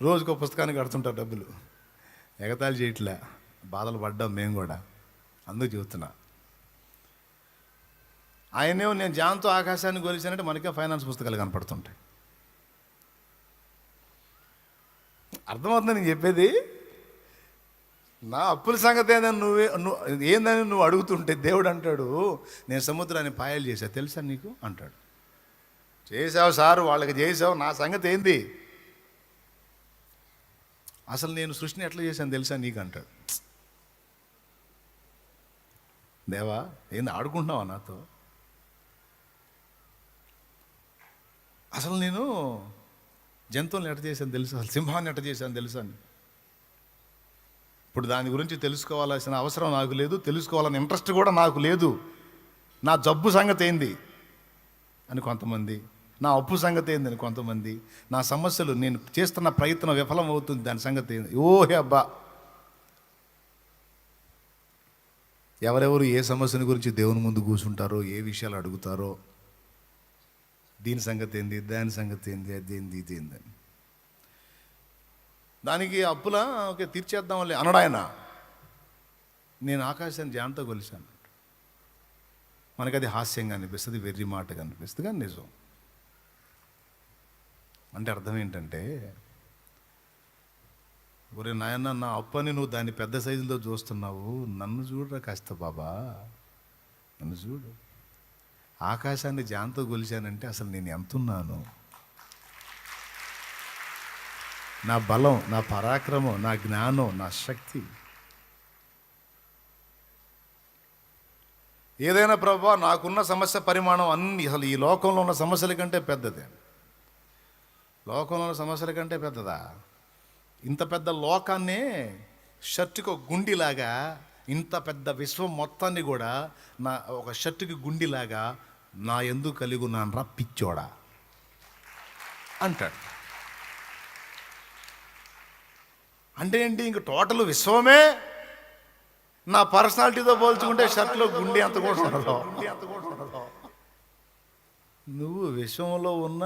రోజుకో పుస్తకానికి కడుతుంటారు డబ్బులు. ఎగతాళి చేయట్లే, బాధలు పడ్డాం మేము కూడా, అందుకు చెబుతున్నా. ఆయనేమో నేను జాన్తో ఆకాశాన్ని కొలిచానంటే మనకే ఫైనాన్స్ పుస్తకాలు కనపడుతుంటాయి. అర్థమవుతుంది నేను చెప్పేది? నా అప్పుల సంగతి ఏందని నువ్వు అడుగుతుంటే దేవుడు అంటాడు, నేను సముద్రాన్ని పాయలు చేశా తెలుసా నీకు అంటాడు. చేసావు సారు, వాళ్ళకి చేసావు, నా సంగతి ఏంది, అసలు నేను సృష్టిని ఎట్లా చేశాను తెలుసా నీకు అంటాడు. దేవా, ఏంది ఆడుకుంటున్నావా నాతో? అసలు నేను జంతువులను ఎట్ట చేశాను తెలుసా, అసలు సింహాన్ని ఎట్ట చేశాను తెలుసా అని. ఇప్పుడు దాని గురించి తెలుసుకోవాల్సిన అవసరం నాకు లేదు, తెలుసుకోవాలని ఇంట్రెస్ట్ కూడా నాకు లేదు. నా జబ్బు సంగతి ఏంది అని కొంతమంది, నా అప్పు సంగతి ఏందని కొంతమంది, నా సమస్యలు, నేను చేస్తున్న ప్రయత్నం విఫలం అవుతుంది దాని సంగతి ఏంది. ఓహే అబ్బా, ఎవరెవరు ఏ సమస్యని గురించి దేవుని ముందు కూర్చుంటారో, ఏ విషయాలు అడుగుతారో, దీని సంగతి ఏంది, దాని సంగతి ఏంది, అదేంది ఇదేందని. దానికి అప్పులా ఓకే తీర్చేద్దాంలే అనడాయన. నేను ఆకాశాన్ని జానతో కొలిశాను. మనకి అది హాస్యంగా అనిపిస్తుంది, వెర్రి మాటగా అనిపిస్తుంది, కానీ నిజం. అంటే అర్థం ఏంటంటే, ఒరే నాయన, నా అప్పని నువ్వు దాన్ని పెద్ద సైజులో చూస్తున్నావు, నన్ను చూడరా కాస్త బాబా, నన్ను చూడు. ఆకాశాన్ని జానతో కొలిచానంటే అసలు నేను ఎంతున్నాను, నా బలం, నా పరాక్రమం, నా జ్ఞానం, నా శక్తి ఏదైనా ప్రభా, నాకున్న సమస్య పరిమాణం అన్ని అసలు ఈ లోకంలో ఉన్న సమస్యల కంటే పెద్దదే. లోకంలో ఉన్న సమస్యల కంటే పెద్దదా? ఇంత పెద్ద లోకాన్నే షర్టుకు ఒక గుండిలాగా, ఇంత పెద్ద విశ్వం మొత్తాన్ని కూడా నా ఒక షర్టుకి గుండిలాగా నా యందు కలిగి ఉన్నాను రా పిచ్చోడా అంటాడు. అంటే ఏంటి, ఇంక టోటల్ విశ్వమే నా పర్సనాలిటీతో పోల్చుకుంటే షర్ట్లో గుండె అంత కూడా ఉండదు. నువ్వు విశ్వంలో ఉన్న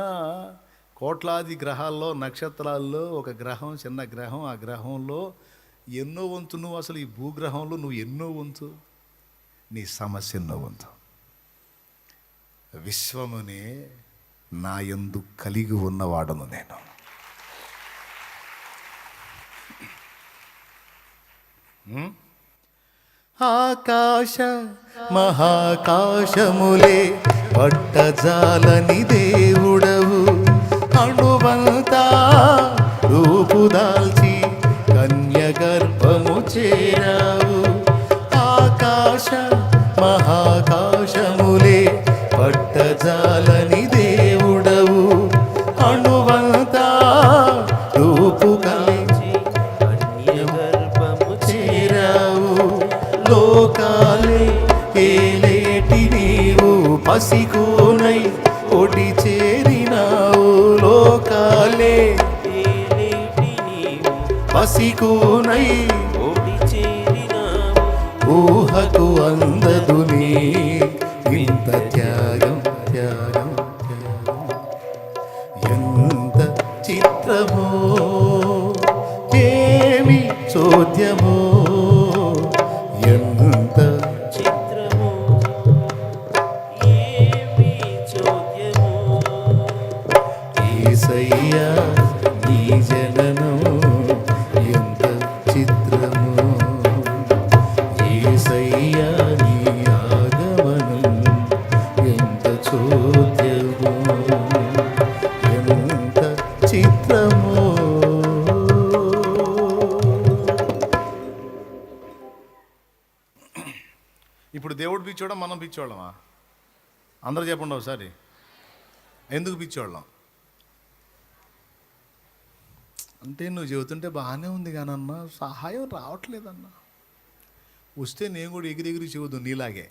కోట్లాది గ్రహాల్లో, నక్షత్రాల్లో ఒక గ్రహం, చిన్న గ్రహం. ఆ గ్రహంలో ఎన్నో వంతు నువ్వు, అసలు ఈ భూగ్రహంలో నువ్వు ఎన్నో వంతు, నీ సమస్య ఎన్నో వంతు. విశ్వమునే నా యందు కలిగి ఉన్నవాడను నేను. ఆకాశ మహాకాశములే పట్టజాలని దేవుడవు, అణువంతా రూపుదాల్చి కన్యగర్భము చేరావు. ఆకాశ మహాకాశములే పట్టజాలని దేవుడవు, అణువంతా రూపు కలిచి కన్యగర్భము చేరావు. లోకాలే ఏలేటి నీవు పసికోనై ఒడి చేరినావు. లోకాలే పసికోనై ఓడి చేరినావు. ఊహకు అందదు నీ ఇంత త్యాగం, త్యాగం, త్యాగం. ఎంత చిత్రమో, ఏమి చోద్యమో, ఎంత చిత్రము ఏమి చోద్యము. యేసయ్యా నీ జననం ఎంత చిత్రము. యేసయ్యా నీ ఆగమనం ఎంత చోద్యము, ఎంత చిత్రము. ఇప్పుడు దేవుడు పిచ్చోడా, మనం పిచ్చోళ్ళమా? అందరూ చెప్పండి ఒకసారి, ఎందుకు పిచ్చోళ్ళం? అంటే నువ్వు చెబుతుంటే బాగానే ఉంది కానన్నా సహాయం రావట్లేదన్నా. వస్తే నేను కూడా ఎగిరి చెబుదు నీలాగే,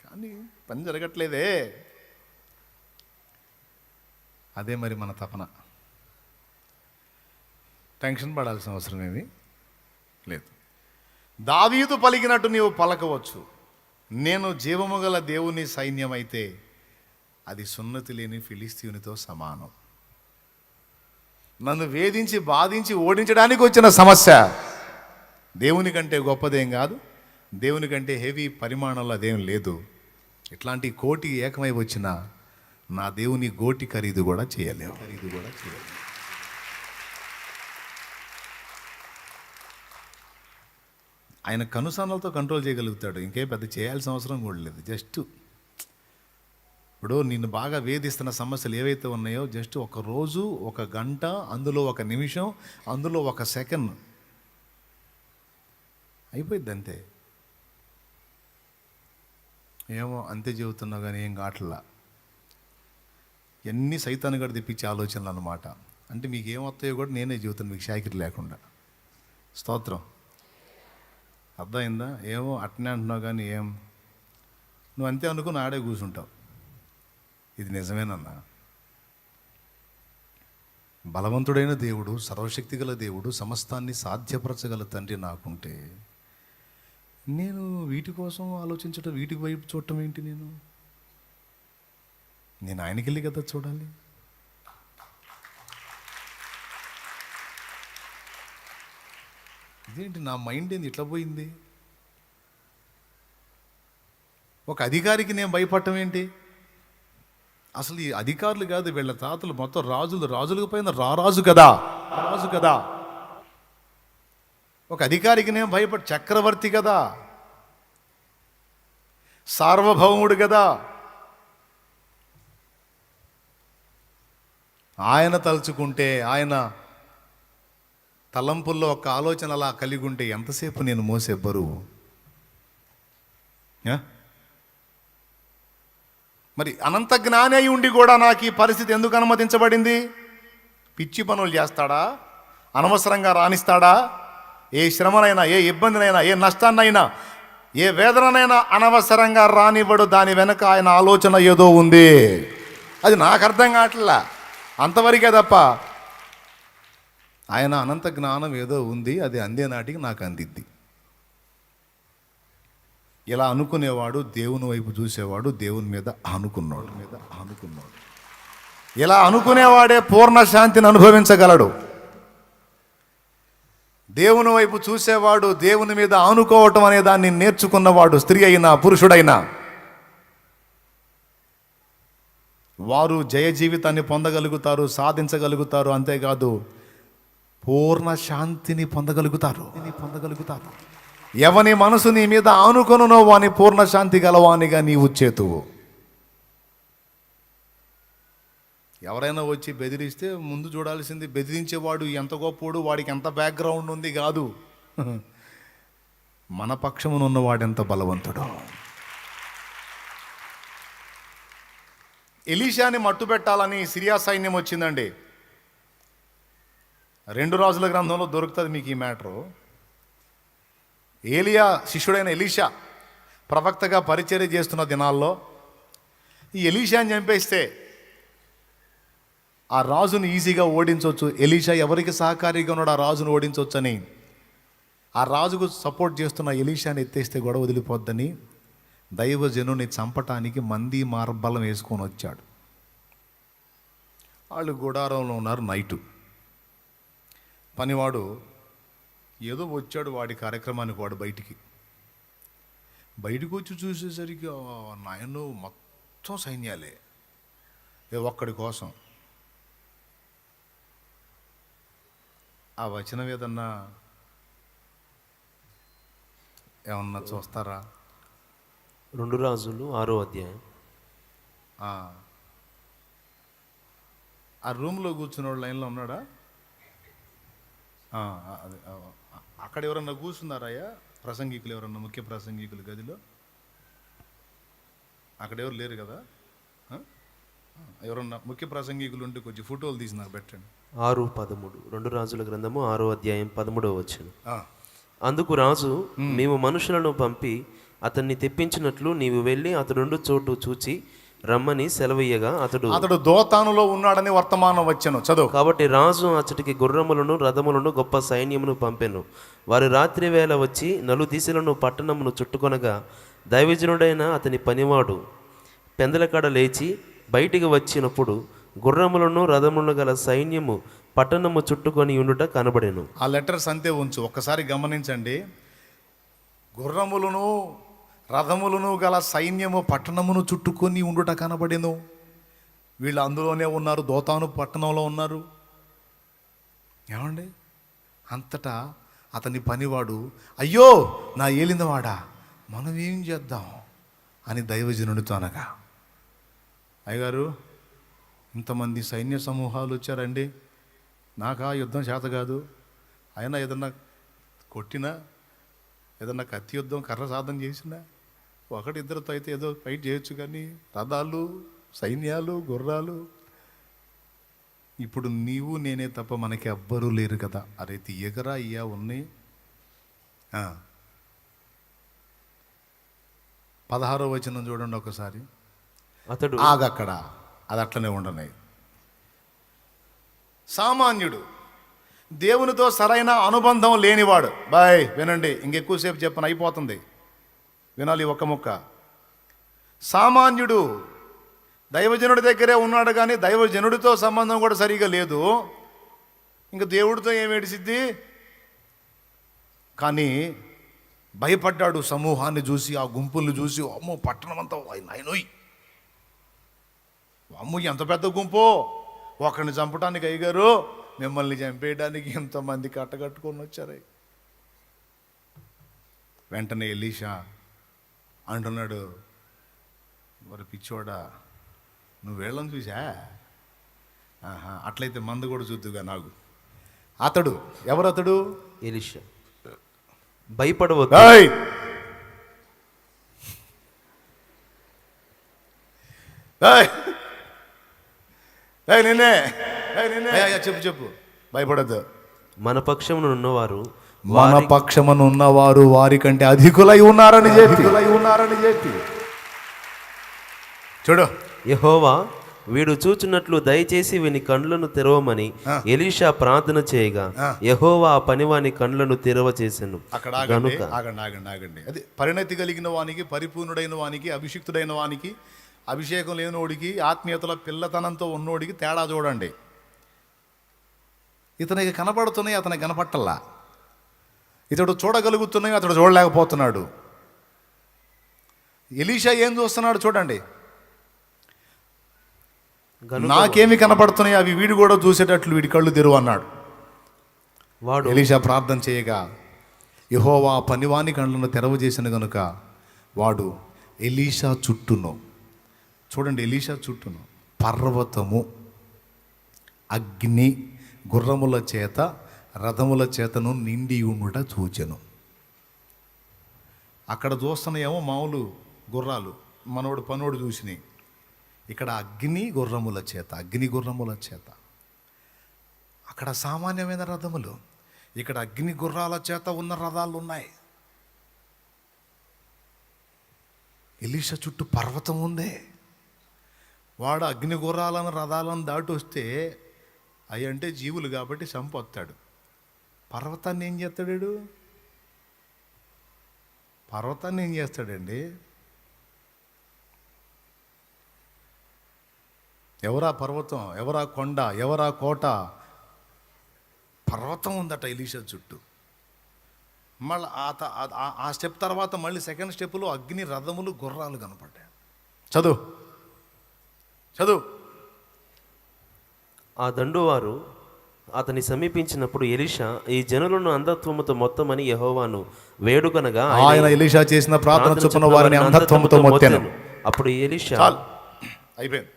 కానీ పని జరగట్లేదే. అదే మరి మన తపన. టెన్షన్ పడాల్సిన అవసరం ఏమీ లేదు. దావీదు పలికినట్టు నీవు పలకవచ్చు, నేను జీవము గల దేవుని సైన్యం అయితే అది సున్నతి లేని ఫిలిస్తీయునితో సమానం. నన్ను వేధించి బాధించి ఓడించడానికి వచ్చిన సమస్య దేవుని కంటే గొప్పదేం కాదు, దేవుని కంటే హెవీ పరిమాణంలో అదేం లేదు. ఇట్లాంటి కోటి ఏకమై వచ్చిన నా దేవుని గోటి ఖరీదు కూడా చేయలేవు. ఆయన కనుసన్నలతో కంట్రోల్ చేయగలుగుతాడు, ఇంకేం పెద్ద చేయాల్సిన అవసరం కూడా లేదు. జస్ట్ ఇప్పుడు నిన్ను బాగా వేధిస్తున్న సమస్యలు ఏవైతే ఉన్నాయో, జస్ట్ ఒక రోజు, ఒక గంట, అందులో ఒక నిమిషం, అందులో ఒక సెకండ్ అయిపోయింది అంతే. ఏమో అంతే చెబుతున్నావు కానీ ఏం కావట్లా. ఎన్ని సైతాన్ని కూడా తెప్పించే ఆలోచనలు అన్నమాట. అంటే మీకు ఏమొస్తాయో కూడా నేనే చెబుతాను, మీకు షాకిరి లేకుండా. స్తోత్రం, అర్థమైందా? ఏమో అట్నే అంటున్నావు కానీ ఏం, నువ్వు అంతే అనుకుని ఆడే కూర్చుంటావు. ఇది నిజమేనన్నా. బలవంతుడైన దేవుడు, సర్వశక్తిగల దేవుడు, సమస్తాన్ని సాధ్యపరచగల తండ్రి నాకుంటే నేను వీటి కోసం ఆలోచించటం, వీటి వైపు చూడటం ఏంటి? నేను ఆయనకి వెళ్ళి కదా చూడాలి. ఇదేంటి నా మైండ్ ఏంది ఇట్లా పోయింది? ఒక అధికారికి నేను భయపడటం ఏంటి? అసలు ఈ అధికారులు కాదు, వీళ్ళ తాతలు మొత్తం రాజులకు పైన రాజు కదా. ఒక అధికారికి నేను చక్రవర్తి కదా, సార్వభౌముడు కదా. ఆయన తలుచుకుంటే, ఆయన తలంపుల్లో ఒక ఆలోచన అలా కలిగి ఉంటే ఎంతసేపు నేను మోసే బరువు? మరి అనంత జ్ఞాని అయి ఉండి కూడా నాకు ఈ పరిస్థితి ఎందుకు అనుమతించబడింది? పిచ్చి పనులు చేస్తాడా? అనవసరంగా రాణిస్తాడా? ఏ శ్రమనైనా, ఏ ఇబ్బందినైనా, ఏ నష్టాన్నైనా, ఏ వేదననైనా అనవసరంగా రానివ్వడు. దాని వెనక ఆయన ఆలోచన ఏదో ఉంది. అది నాకు అర్థం కావట్లా, అంతవరకే తప్ప ఆయన అనంత జ్ఞానం ఏదో ఉంది, అది అందే నాటికి నాకు అందిద్ది. ఇలా అనుకునేవాడు దేవుని వైపు చూసేవాడు, దేవుని మీద ఆనుకున్నాడు. ఇలా అనుకునేవాడే పూర్ణ శాంతిని అనుభవించగలడు. దేవుని వైపు చూసేవాడు, దేవుని మీద ఆనుకోవటం అనే దాన్ని నేర్చుకున్నవాడు, స్త్రీ అయినా పురుషుడైనా, వారు జయ జీవితాన్ని పొందగలుగుతారు, సాధించగలుగుతారు. అంతేకాదు పూర్ణ శాంతిని పొందగలుగుతారు. ఎవని మనసు నీ మీద ఆనుకొనునో వాని పూర్ణ శాంతి గలవానిగా నీవు చేతువు. ఎవరైనా వచ్చి బెదిరిస్తే ముందు చూడాల్సింది బెదిరించేవాడు ఎంత గొప్పోడు, వాడికి ఎంత బ్యాక్గ్రౌండ్ ఉంది కాదు, మన పక్షమునున్నవాడు ఎంత బలవంతుడు. ఎలీషాని మట్టుబెట్టాలని సిరియా సైన్యం వచ్చిందండి. 2 రాజుల గ్రంథంలో దొరుకుతుంది మీకు ఈ మ్యాటరు. ఏలియా శిష్యుడైన ఎలీషా ప్రవక్తగా పరిచర్య చేస్తున్న దినాల్లో ఈ ఎలీషాని చంపేస్తే ఆ రాజును ఈజీగా ఓడించవచ్చు. ఎలీషా ఎవరికి సహకారిగా ఉన్నాడు ఆ రాజును ఓడించవచ్చని, ఆ రాజుకు సపోర్ట్ చేస్తున్న ఎలీషాని ఎత్తేస్తే గొడవ వదిలిపోద్దని దైవజనుని చంపటానికి మంది మార్బలం వేసుకొని వచ్చాడు. వాళ్ళు గుడారంలో ఉన్నారు. నైటు పనివాడు ఏదో వచ్చాడు వాడి కార్యక్రమానికి. వాడు బయటికి వచ్చి చూసేసరికి నాయనో మొత్తం సైన్యాలే ఒక్కడి కోసం. ఆ వచనం ఏమన్నా చూస్తారా? 2 రాజులు 6వ అధ్యాయం. ఆ రూమ్లో కూర్చున్నోడు లైన్లో ఉన్నాడా? అదే అక్కడ ఎవరన్నా కూర్చున్నారయ్యా? ప్రసంగికులు ఎవరన్నా, ముఖ్య ప్రసంగికులు గదిలో అక్కడ ఎవరు లేరు కదా? ఎవరన్నా ముఖ్య ప్రసంగికులు ఉంటే కొంచెం ఫోటోలు తీసి నాకు పెట్టండి. 6:13 2 రాజుల గ్రంథము 6వ అధ్యాయం 13వ వచనం. అందుకు రాజు, మేము మనుషులను పంపి అతన్ని తెప్పించినట్లు నీవు వెళ్ళి అతడుండు చోటు చూచి రమ్మని సెలవీయగా అతడు దోతానులో ఉన్నాడని వర్తమానం వచ్చెను. చదువు. కాబట్టి రాజు అచ్చటికి గుర్రములను రథములను గొప్ప సైన్యమును పంపెను. వారు రాత్రి వేళ వచ్చి నలుదిశలను పట్టణమును చుట్టుకొనగా దైవజనుడైన అతని పనివాడు పెందలకాడ లేచి బయటికి వచ్చినప్పుడు గుర్రములను రథములను గల సైన్యము పట్టణము చుట్టుకొని ఉండుట కనబడెను. ఆ లెటర్స్ అంతే ఉంచు, ఒక్కసారి గమనించండి. గుర్రములను రథములను గల సైన్యము పట్టణమును చుట్టుకొని ఉండుట కనబడెను. వీళ్ళు అందులోనే ఉన్నారు, దోతాను పట్టణంలో ఉన్నారు. ఏమండి, అంతటా అతని పనివాడు, అయ్యో నా ఏలినవాడా, మనం ఏం చేద్దాం అని దైవజనుడితో అనగా, అయ్యగారు ఇంతమంది సైన్య సమూహాలు వచ్చారండి, నాకా యుద్ధం చేత కాదు. అయినా ఏదన్నా కొట్టినా, ఏదన్నా కత్తి యుద్ధం కర్ర సాధన చేసినా, ఒకటిద్దరితో అయితే ఏదో ఫైట్ చేయొచ్చు, కానీ రథాలు, సైన్యాలు, గుర్రాలు, ఇప్పుడు నీవు నేనే తప్ప మనకి ఎవ్వరూ లేరు కదా. అరే తీయగరా అయ్యా ఉన్నాయి. 16వ వచనం చూడండి ఒకసారి. అతడు ఆగక్కడ అది అట్లనే ఉండనాయి. సామాన్యుడు, దేవునితో సరైన అనుబంధం లేనివాడు. బాయ్ వినండి, ఇంకెక్కువసేపు చెప్పను, అయిపోతుంది, వినాలి ఒక్క ముక్క. సామాన్యుడు దైవజనుడి దగ్గరే ఉన్నాడు కానీ దైవజనుడితో సంబంధం కూడా సరిగా లేదు. ఇంక దేవుడితో ఏమేడిసిద్ది? కానీ భయపడ్డాడు సమూహాన్ని చూసి, ఆ గుంపుల్ని చూసి. అమ్మో, పట్టణం అంతా నాయనోయ్, అమ్మో ఎంత పెద్ద గుంపో, ఒకరిని చంపడానికి అయ్యగారు, మిమ్మల్ని చంపేయడానికి ఇంతమంది కట్టగట్టుకొని వచ్చారు. వెంటనే ఎలీషా అంటున్నాడు, మరి పిచ్చోడా, నువ్వు వీళ్ళని చూసా? అట్లయితే మందు కూడా చూద్దుగా నాకు. అతడు ఎవరతడు? ఎలీషా. భయపడవద్దు. నిన్నే చెప్పు భయపడద్దు. మన పక్షమున ఉన్నవారు మన పక్షమున ఉన్నవారు వారి కంటే అధికులై ఉన్నారని చెప్పి చూడు. యెహోవా వీడు చూచున్నట్లు దయచేసి వీని కండ్లను తెరవమని ఎలీషా ప్రార్థన చేయగా యెహోవా ఆ పనివాని కండ్లను తెరవ చేసెను. అక్కడ ఆగండి. అది పరిణతి కలిగిన వానికి, పరిపూర్ణుడైన వానికి, అభిషిక్తుడైన వానికి, అభిషేకం లేనివాడికి, ఆత్మీయతల పిల్లతనంతో ఉన్నోడికి తేడా చూడండి. ఇతనికి కనపడుతున్నాయి, అతనికి కనపట్టల్లా. ఇతడు చూడగలుగుతున్నాయి, అతడు చూడలేకపోతున్నాడు. ఎలీషా ఏం చూస్తున్నాడు చూడండి. నాకేమి కనపడుతున్నాయి అవి వీడు కూడా చూసేటట్లు వీడి కళ్ళు తెరువు అన్నాడు. వాడు ఎలీషా ప్రార్థన చేయగా యెహోవా పనివాని కళ్ళను తెరవజేసిన గనుక వాడు ఎలీషా చుట్టూను, చూడండి, ఎలీషా చుట్టూను పర్వతము, అగ్ని, గుర్రముల చేత, రథముల చేతను నిండి ఉండుట చూచెను. అక్కడ చూస్తున్నాయేమో మామూలు గుర్రాలు, మనోడు పనోడు చూసినాయి. ఇక్కడ అగ్ని గుర్రముల చేత. అక్కడ సామాన్యమైన రథములు, ఇక్కడ అగ్ని గుర్రాల చేత ఉన్న రథాలు ఉన్నాయి. ఎలీషా చుట్టూ పర్వతం ఉంది. వాడు అగ్ని గుర్రాలను రథాలను దాటి వస్తే అవి అంటే జీవులు కాబట్టి చంపొస్తాడు. పర్వతాన్ని ఏం చేస్తాడు? పర్వతాన్ని ఏం చేస్తాడండి? ఎవరా పర్వతం, ఎవరా కొండ, ఎవరా కోట? పర్వతం ఉందట ఎలీషా చుట్టూ. మళ్ళీ ఆ స్టెప్ తర్వాత మళ్ళీ సెకండ్ స్టెప్లో అగ్ని రథములు, గుర్రాలు కనపడ్డాయి. చదువు. ఆ దండువారు అతని సమీపించినప్పుడు ఎలీషా ఈ జనులను అంధత్వముతో మొత్తమని యెహోవాను వేడుకనగా ఆయన ఎలీషా చేసిన ప్రార్థన చొప్పున వారిని అంధత్వముతో మొత్తెను. అప్పుడు ఎలీషా అయిపోయింది.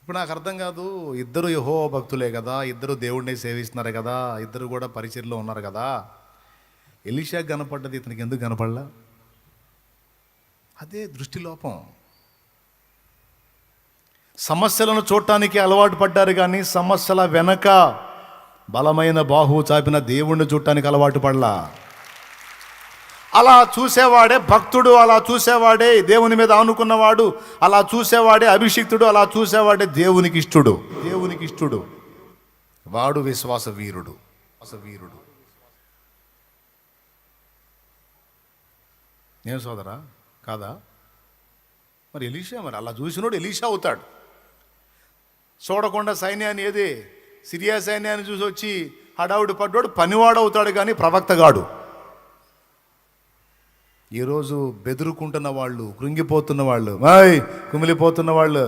ఇప్పుడు నాకు అర్థం కాదు, ఇద్దరు యెహోవా భక్తులే కదా, ఇద్దరు దేవుడిని సేవిస్తున్నారు కదా, ఇద్దరు కూడా పరిచర్లో ఉన్నారు కదా, ఎలీషా కనపడ్డది ఇతనికి ఎందుకు కనపడలా? అదే దృష్టి లోపం. సమస్యలను చూడటానికి అలవాటు పడ్డారు కానీ సమస్యల వెనక బలమైన బాహువు చాపిన దేవుణ్ణి చూడటానికి అలవాటు పడలా. అలా చూసేవాడే భక్తుడు, అలా చూసేవాడే దేవుని మీద ఆనుకున్నవాడు, అలా చూసేవాడే అభిషిక్తుడు, అలా చూసేవాడే దేవునికి ఇష్టుడు. వాడు విశ్వాస వీరుడు. నేను సోదరా కాదా? మరి ఎలీషా, మరి అలా చూసినోడు ఎలీషా అవుతాడు. చూడకుండా సైన్యాన్ని, ఏది సిరియా సైన్యాన్ని చూసి వచ్చి హడావుడి పడ్డాడు, పనివాడు అవుతాడు కానీ ప్రవక్తగాడు. ఈరోజు బెదురుకుంటున్న వాళ్ళు, కృంగిపోతున్న వాళ్ళు, కుమిలిపోతున్న వాళ్ళు,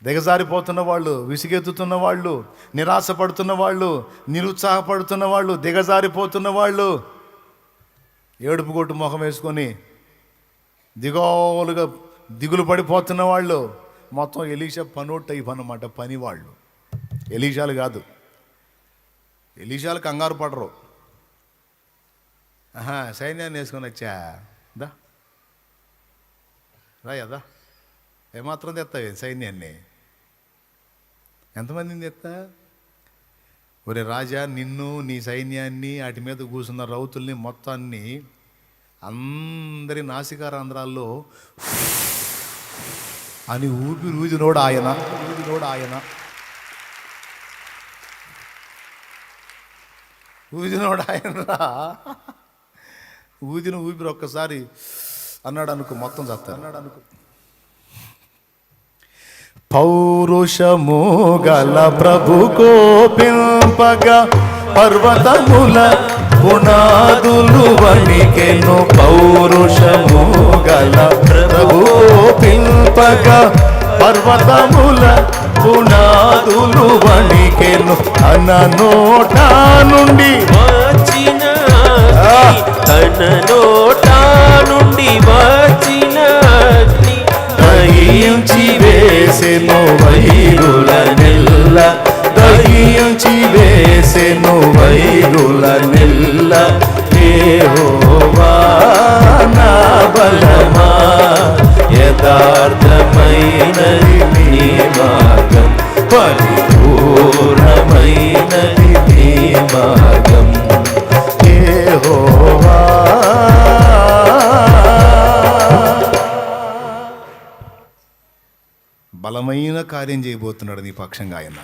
దిగజారిపోతున్న వాళ్ళు, విసిగెత్తుతున్న వాళ్ళు, నిరాశపడుతున్న వాళ్ళు, నిరుత్సాహపడుతున్న వాళ్ళు, దిగజారిపోతున్న వాళ్ళు, ఏడుపు కొట్టు ముఖం వేసుకొని దిగోలుగా దిగులు పడిపోతున్న వాళ్ళు మొత్తం ఎలీషా పనోట్ టైప్ అన్నమాట. పనివాళ్ళు ఎలీషాలు కాదు. ఎలీషాలు కంగారు పడరు. సైన్యాన్ని వేసుకొని వచ్చా రాయదా, ఏమాత్రం తెస్తావే సైన్యాన్ని? ఎంతమందిని తెస్తా? ఒరే రాజా, నిన్ను, నీ సైన్యాన్ని, వాటి మీద కూర్చున్న రౌతుల్ని మొత్తాన్ని అందరి నాసికారంధ్రాల్లో అని ఊదినోడు ఆయన. ఊదినోడు ఆయన. ఊదిన ఊపిరి ఒక్కసారి అన్నాడు అనుకో, మొత్తం చస్తారు. పౌరుషము గల ప్రభు కోపింపగా పర్వతముల పునాదులు వణికెను. పౌరుషము గల ప్రభు కోపింపగా పర్వతముల పునాదులు వణికెను. తన నోట నుండి వచ్చిన తన నోట నుండి వచ్చిన దహించి వేసెను వైరుల నెల్ల. దహించి వేసెను వైరుల నెల్ల. యెహోవా నా బలమా, యథార్థమైనది నీ మార్గం, పరిపూర్ణమైనది నీ మార్గం. యెహోవా బలమైన కార్యం చేయబోతున్నాడు నీ పక్షంగా ఆయన.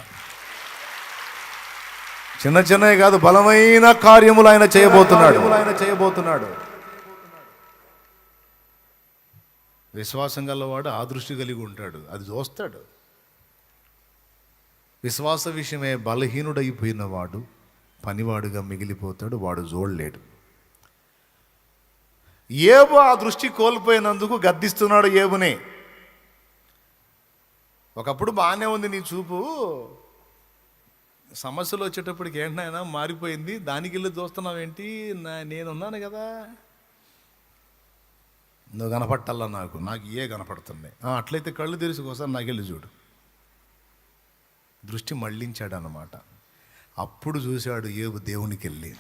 చిన్న చిన్నవి కాదు, బలమైన కార్యములు ఆయన చేయబోతున్నాడు. విశ్వాసం గలవాడు ఆ దృష్టి కలిగి ఉంటాడు, అది చూస్తాడు. విశ్వాస విషయమే బలహీనుడైపోయిన వాడు పనివాడుగా మిగిలిపోతాడు, వాడు చూడలేడు. ఏబు ఆ దృష్టి కోల్పోయినందుకు గద్దిస్తున్నాడు ఏబుని. ఒకప్పుడు బాగానే ఉంది నీ చూపు, సమస్యలు వచ్చేటప్పటికి ఏంటైనా మారిపోయింది, దానికి వెళ్ళి చూస్తున్నావేంటి, నేనున్నాను కదా, నువ్వు కనపట్టాలా, నాకు ఏ కనపడుతుంది. అట్లయితే కళ్ళు తెరిచి ఒకసారి నాకెళ్ళి చూడు. దృష్టి మళ్ళించాడు అన్నమాట. అప్పుడు చూశాడు ఏబు దేవునికి వెళ్ళి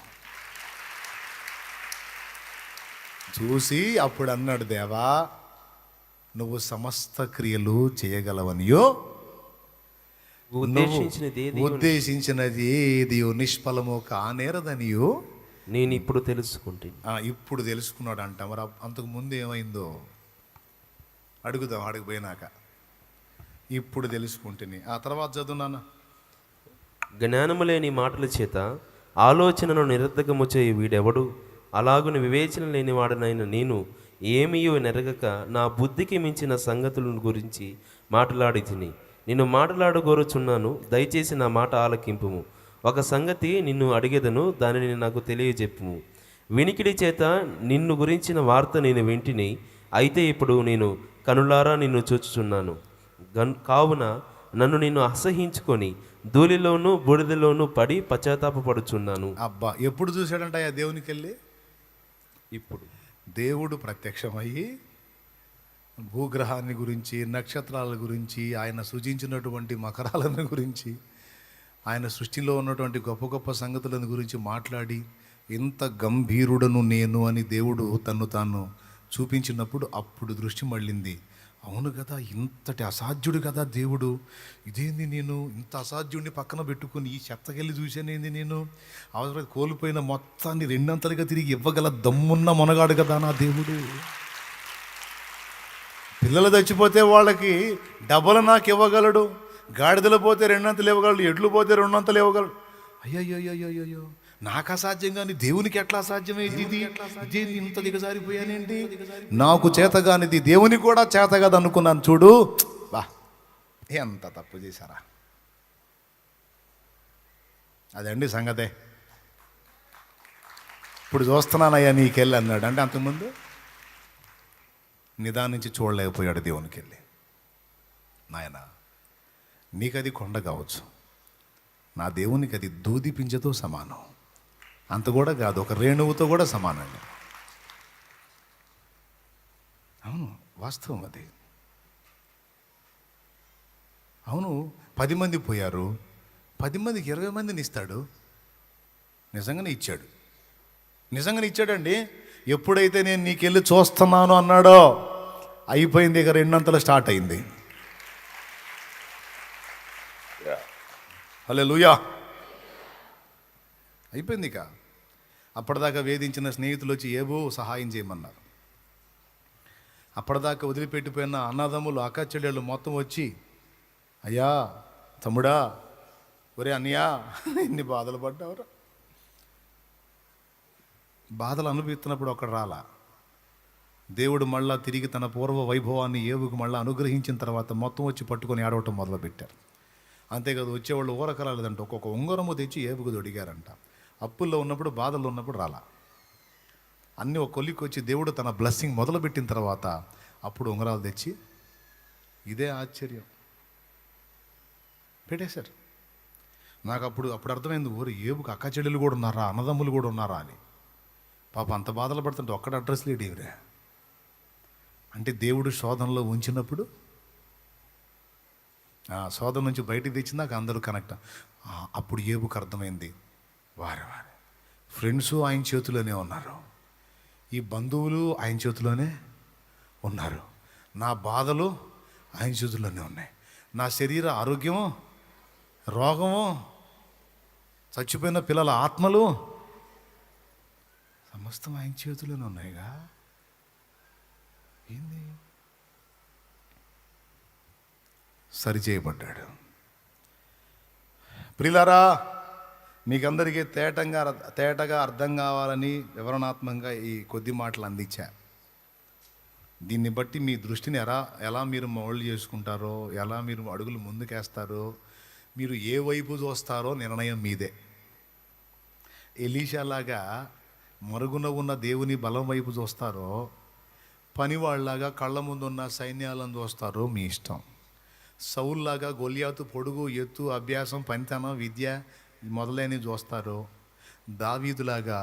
చూసి అప్పుడు అన్నాడు, దేవా నువ్వు సమస్త క్రియలు చేయగలవనియో, ఉద్దేశించినది ఏది నిష్ఫలమో కానేరదనియో నేను ఇప్పుడు తెలుసుకుంటాను. ఇప్పుడు తెలుసుకున్నాడు అంట. మరి అంతకు ముందు ఏమైందో అడుగుదాం, అడిగిపోయినాక. ఇప్పుడు తెలుసుకుంటుని ఆ తర్వాత చదువునాన్న. జ్ఞానము లేని మాటల చేత ఆలోచనను నిరర్ధకము చేయి వీడెవడు, అలాగుని వివేచన లేని వాడనైన నేను ఏమీయో నెరగక నా బుద్ధికి మించిన సంగతుల గురించి మాట్లాడి తిని నిన్ను మాట్లాడగోరుచున్నాను, దయచేసి నా మాట ఆలకింపుము. ఒక సంగతి నిన్ను అడిగెదను, దానిని నాకు తెలియజెప్పుము. వినికిడి చేత నిన్ను గురించిన వార్త నేను వింటిని, అయితే ఇప్పుడు నేను కనులారా నిన్ను చూచుచున్నాను. కావున నన్ను నిన్ను అసహించుకొని ధూళిలోనూ బూడిదలోనూ పడి పశ్చాత్తాపపడుచున్నాను. అబ్బా, ఎప్పుడు చూశాడంట ఆ దేవునికి వెళ్ళి? ఇప్పుడు దేవుడు ప్రత్యక్షమయ్యి భూగ్రహాన్ని గురించి, నక్షత్రాల గురించి, ఆయన సృజించినటువంటి మకరాలను గురించి, ఆయన సృష్టిలో ఉన్నటువంటి గొప్ప గొప్ప సంగతులను గురించి మాట్లాడి, ఇంత గంభీరుడను నేను అని దేవుడు తన్ను తాను చూపించినప్పుడు అప్పుడు దృష్టి మళ్ళింది. అవును కదా, ఇంతటి అసాధ్యుడు కదా దేవుడు, ఇదేంది నేను ఇంత అసాధ్యుడిని పక్కన పెట్టుకుని ఈ చెత్తకెళ్ళి చూసానేంది నేను, అవసరం కోల్పోయిన మొత్తాన్ని రెండంతలుగా తిరిగి ఇవ్వగల దమ్మున్న మొనగాడు కదా నా దేవుడు. పిల్లలు చచ్చిపోతే వాళ్ళకి డబ్బులు నాకు ఇవ్వగలడు, గాడిదలు పోతే రెండంతలు ఇవ్వగలడు, ఎడ్లు పోతే రెండంతలు ఇవ్వగలడు. అయ్యో నాకు అసాధ్యం కానీ దేవునికి ఎట్లా అసాధ్యమేది? ఇది ఇంత దిగజారిపోయానేంటి, నాకు చేతగానిది దేవునికి కూడా చేతగాదు అనుకున్నాను. చూడు బా, ఎంత తప్పు చేశారా. అదండి సంగతే. ఇప్పుడు చూస్తున్నానయ్యా నీకెళ్ళి అన్నాడు. అంటే అంతకుముందు నిదానించి చూడలేకపోయాడు దేవునికి వెళ్ళి. నాయన నీకు అది కొండ కావచ్చు, నా దేవునికి అది దూది పింజతో సమానం. అంత కూడా కాదు, ఒక రేణువుతో కూడా సమానంగా. అవును, వాస్తవం అది. అవును, 10 మంది పోయారు, 10 మందికి 20 మందిని ఇస్తాడు. నిజంగానే ఇచ్చాడండి. ఎప్పుడైతే నేను నీకెళ్ళి చూస్తున్నాను అన్నాడో అయిపోయింది, ఇక రెండంతలు స్టార్ట్ అయింది. హల్లెలూయా, అయిపోయింది. ఇక అప్పటిదాకా వేధించిన స్నేహితులు వచ్చి ఏబో సహాయం చేయమన్నారు. అప్పటిదాకా వదిలిపెట్టిపోయిన అన్నదమ్ములు అక్క చెల్లెళ్ళు మొత్తం వచ్చి, అయ్యా తమ్ముడా, ఒరే అన్నయ్యా, ఇన్ని బాధలు పడ్డావురా. బాధలు అనుభవిస్తున్నప్పుడు ఒకడు రాలా. దేవుడు మళ్ళా తిరిగి తన పూర్వ వైభవాన్ని ఏవుకు మళ్ళీ అనుగ్రహించిన తర్వాత మొత్తం వచ్చి పట్టుకొని ఆడవటం మొదలుపెట్టారు. అంతేకాదు వచ్చేవాళ్ళు ఊరకరాలేదంట, ఒక్కొక్క ఉంగరము తెచ్చి ఏవుకు దొడిగారంట. అప్పుల్లో ఉన్నప్పుడు, బాధల్లో ఉన్నప్పుడు రాలా. అన్నీ ఒక కొలికి వచ్చి దేవుడు తన బ్లెస్సింగ్ మొదలుపెట్టిన తర్వాత అప్పుడు ఉంగరాలు తెచ్చి, ఇదే ఆశ్చర్యం, పెట్టేశారు. నాకు అప్పుడు అర్థమైంది, ఊరు ఏవుకు అక్క చెల్లెలు కూడా ఉన్నారా, అన్నదమ్ములు కూడా ఉన్నారా అని. పాప అంత బాధలు పడుతుంటే ఒక్కడ అడ్రస్ లేడు ఇవరే. అంటే దేవుడు శోధనలో ఉంచినప్పుడు, శోధన నుంచి బయటికి తెచ్చినాక అందరూ కనెక్ట్. అప్పుడు ఏబుకు అర్థమైంది, వారే ఫ్రెండ్సు ఆయన చేతిలోనే ఉన్నారు, ఈ బంధువులు ఆయన చేతిలోనే ఉన్నారు, నా బాధలు ఆయన చేతుల్లోనే ఉన్నాయి, నా శరీర ఆరోగ్యము, రోగము, చచ్చిపోయిన పిల్లల ఆత్మలు సమస్తం ఆయన చేతుల్లోనే ఉన్నాయిగా. ఏంది? సరిచేయబడ్డాడు. ప్రియులారా, మీకందరికీ తేటగా అర్థం కావాలని వివరణాత్మకంగా ఈ కొద్ది మాటలు అందించా. దీన్ని బట్టి మీ దృష్టిని ఎలా మీరు మౌల్డ్ చేసుకుంటారో, ఎలా మీరు అడుగులు ముందుకేస్తారో, మీరు ఏ వైపు చూస్తారో నిర్ణయం మీదే. ఎలీషాలాగా మరుగున ఉన్న దేవుని బలం వైపు చూస్తారో, పనివాళ్ళలాగా కళ్ళ ముందున్న సైన్యాలను చూస్తారో మీ ఇష్టం. సౌల్లాగా గొలియాతు పొడుగు, ఎత్తు, అభ్యాసం, పనితనం, విద్య మొదలైనవి చూస్తారో, దావీదులాగా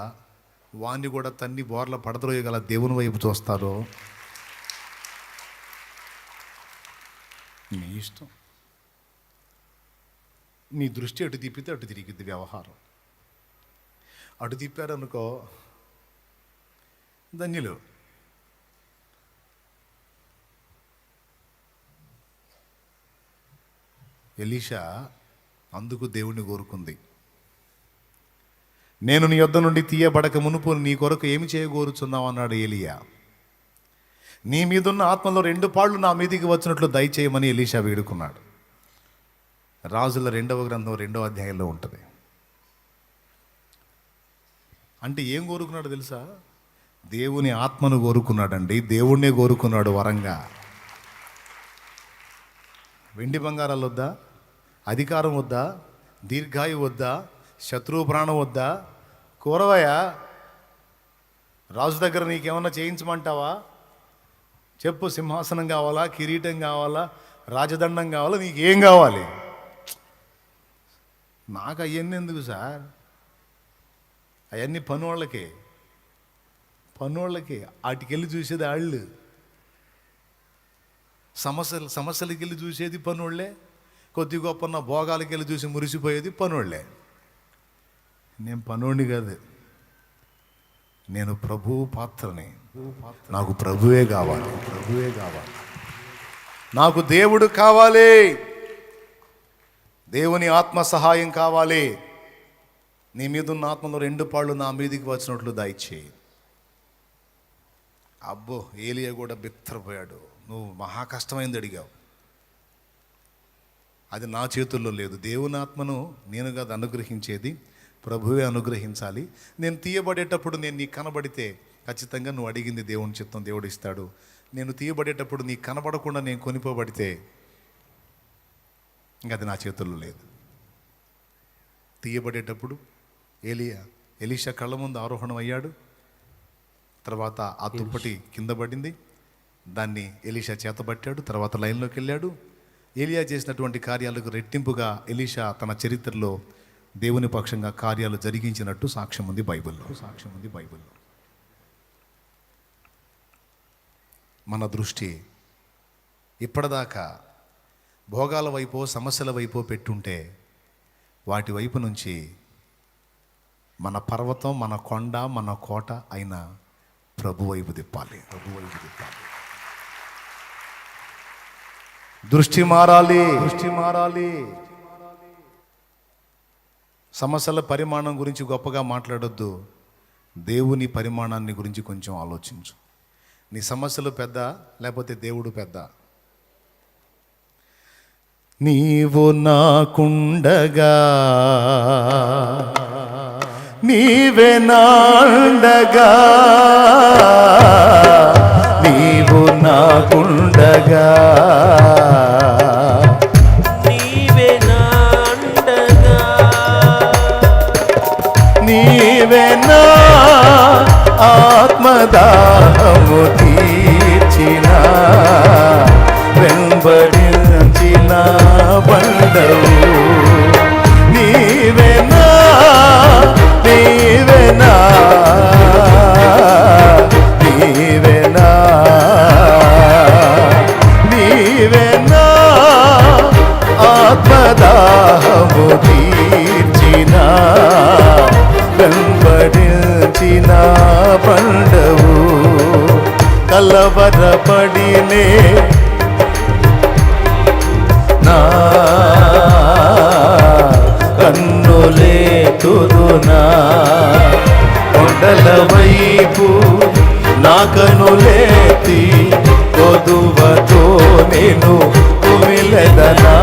వాణ్ణి కూడా తన్ని బోర్ల పడద్రోయగల దేవుని వైపు చూస్తారో మీ ఇష్టం. మీ దృష్టి అటు తిప్పితే అటు తిరిగిద్ది వ్యవహారం. అటు తిప్పారనుకో ధన్యులు. ఎలీషా అందుకు దేవుణ్ణి కోరుకుంది. నేను నీ యొద్ద నుండి తీయబడక మునుపు నీ కొరకు ఏమి చేయగోరుచున్నావు అన్నాడు ఏలియా. నీ మీదున్న ఆత్మలో 2 పాళ్ళు నా మీదికి వచ్చినట్లు దయచేయమని ఎలీషా వేడుకున్నాడు. రాజుల 2వ గ్రంథం 2వ అధ్యాయంలో ఉంటుంది. అంటే ఏం కోరుకున్నాడు తెలుసా? దేవుని ఆత్మను కోరుకున్నాడండి. దేవుణ్ణే కోరుకున్నాడు వరంగా. వెండి బంగారాలు వద్దా, అధికారం వద్దా, దీర్ఘాయు వద్దా, శత్రువు ప్రాణం వద్దా? కోరవయా? రాజు దగ్గర నీకేమన్నా చేయించమంటావా? చెప్పు. సింహాసనం కావాలా, కిరీటం కావాలా, రాజదండం కావాలా, నీకేం కావాలి? నాకు అవన్నీ ఎందుకు సార్? అవన్నీ పనోళ్ళకే. వాటికెళ్ళి చూసేది వాళ్ళు. సమస్యలకి వెళ్ళి చూసేది పనోళ్ళే. కొద్ది గొప్ప నా భోగాలకి వెళ్ళి చూసి మురిసిపోయేది పనోళ్ళే. నేను పనోడిని కాదు, నేను ప్రభువు పాత్రని. నాకు ప్రభువే కావాలి. నాకు దేవుడు కావాలి. దేవుని ఆత్మ సహాయం కావాలి. నీ మీదున్న ఆత్మలో 2 పాళ్ళు నా మీదికి వచ్చినట్లు దయచేయి. అబ్బో, ఏలియా కూడా బిత్తరపోయాడు. నువ్వు మహా కష్టమైంది అడిగావు, అది నా చేతుల్లో లేదు. దేవుని ఆత్మను నేను కాదు అనుగ్రహించేది, ప్రభువే అనుగ్రహించాలి. నేను తీయబడేటప్పుడు నేను నీకు కనబడితే ఖచ్చితంగా నువ్వు అడిగింది దేవుని చిత్తం, దేవుడు ఇస్తాడు. నేను తీయబడేటప్పుడు నీకు కనబడకుండా నేను కొనిపోబడితే ఇంకా అది నా చేతుల్లో లేదు. తీయబడేటప్పుడు ఎలీషా కళ్ళ ముందు ఆరోహణం అయ్యాడు. తర్వాత ఆ దుప్పటి కింద పడింది, దాన్ని ఎలీషా చేతబట్టాడు. తర్వాత లైన్లోకి వెళ్ళాడు. ఏలియా చేసినటువంటి కార్యాలకు రెట్టింపుగా ఎలీషా తన చరిత్రలో దేవుని పక్షంగా కార్యాలు జరిగించినట్టు సాక్ష్యం ఉంది బైబిల్లో. మన దృష్టి ఇప్పటిదాకా భోగాల వైపు, సమస్యల వైపు పెట్టుంటే వాటి వైపు నుంచి మన పర్వతం, మన కొండ, మన కోట అయిన ప్రభు వైపు తిప్పాలి. దృష్టి మారాలి. సమస్యల పరిమాణం గురించి గొప్పగా మాట్లాడొద్దు. దేవుని పరిమాణాన్ని గురించి కొంచెం ఆలోచించు. నీ సమస్యలు పెద్ద, లేకపోతే దేవుడు పెద్ద? నీవు నాకుండగా నీవే నాండగా, నీవు నాకుండగా నీవే నాండగా, నీవే నా ఆత్మదాహము తీర్చిన, వెంబడించిన బండవు. నీవేనా నీవేనా నీవేనా నీవేనా ఆత్మదాహము తీర్చిన, వెంబడించిన బండవు. కలవరపడినే నా కన్నులే తుదునా, కొండల వైపు నా కనులేతి, కొదువతో నేను కుమిలెదనా,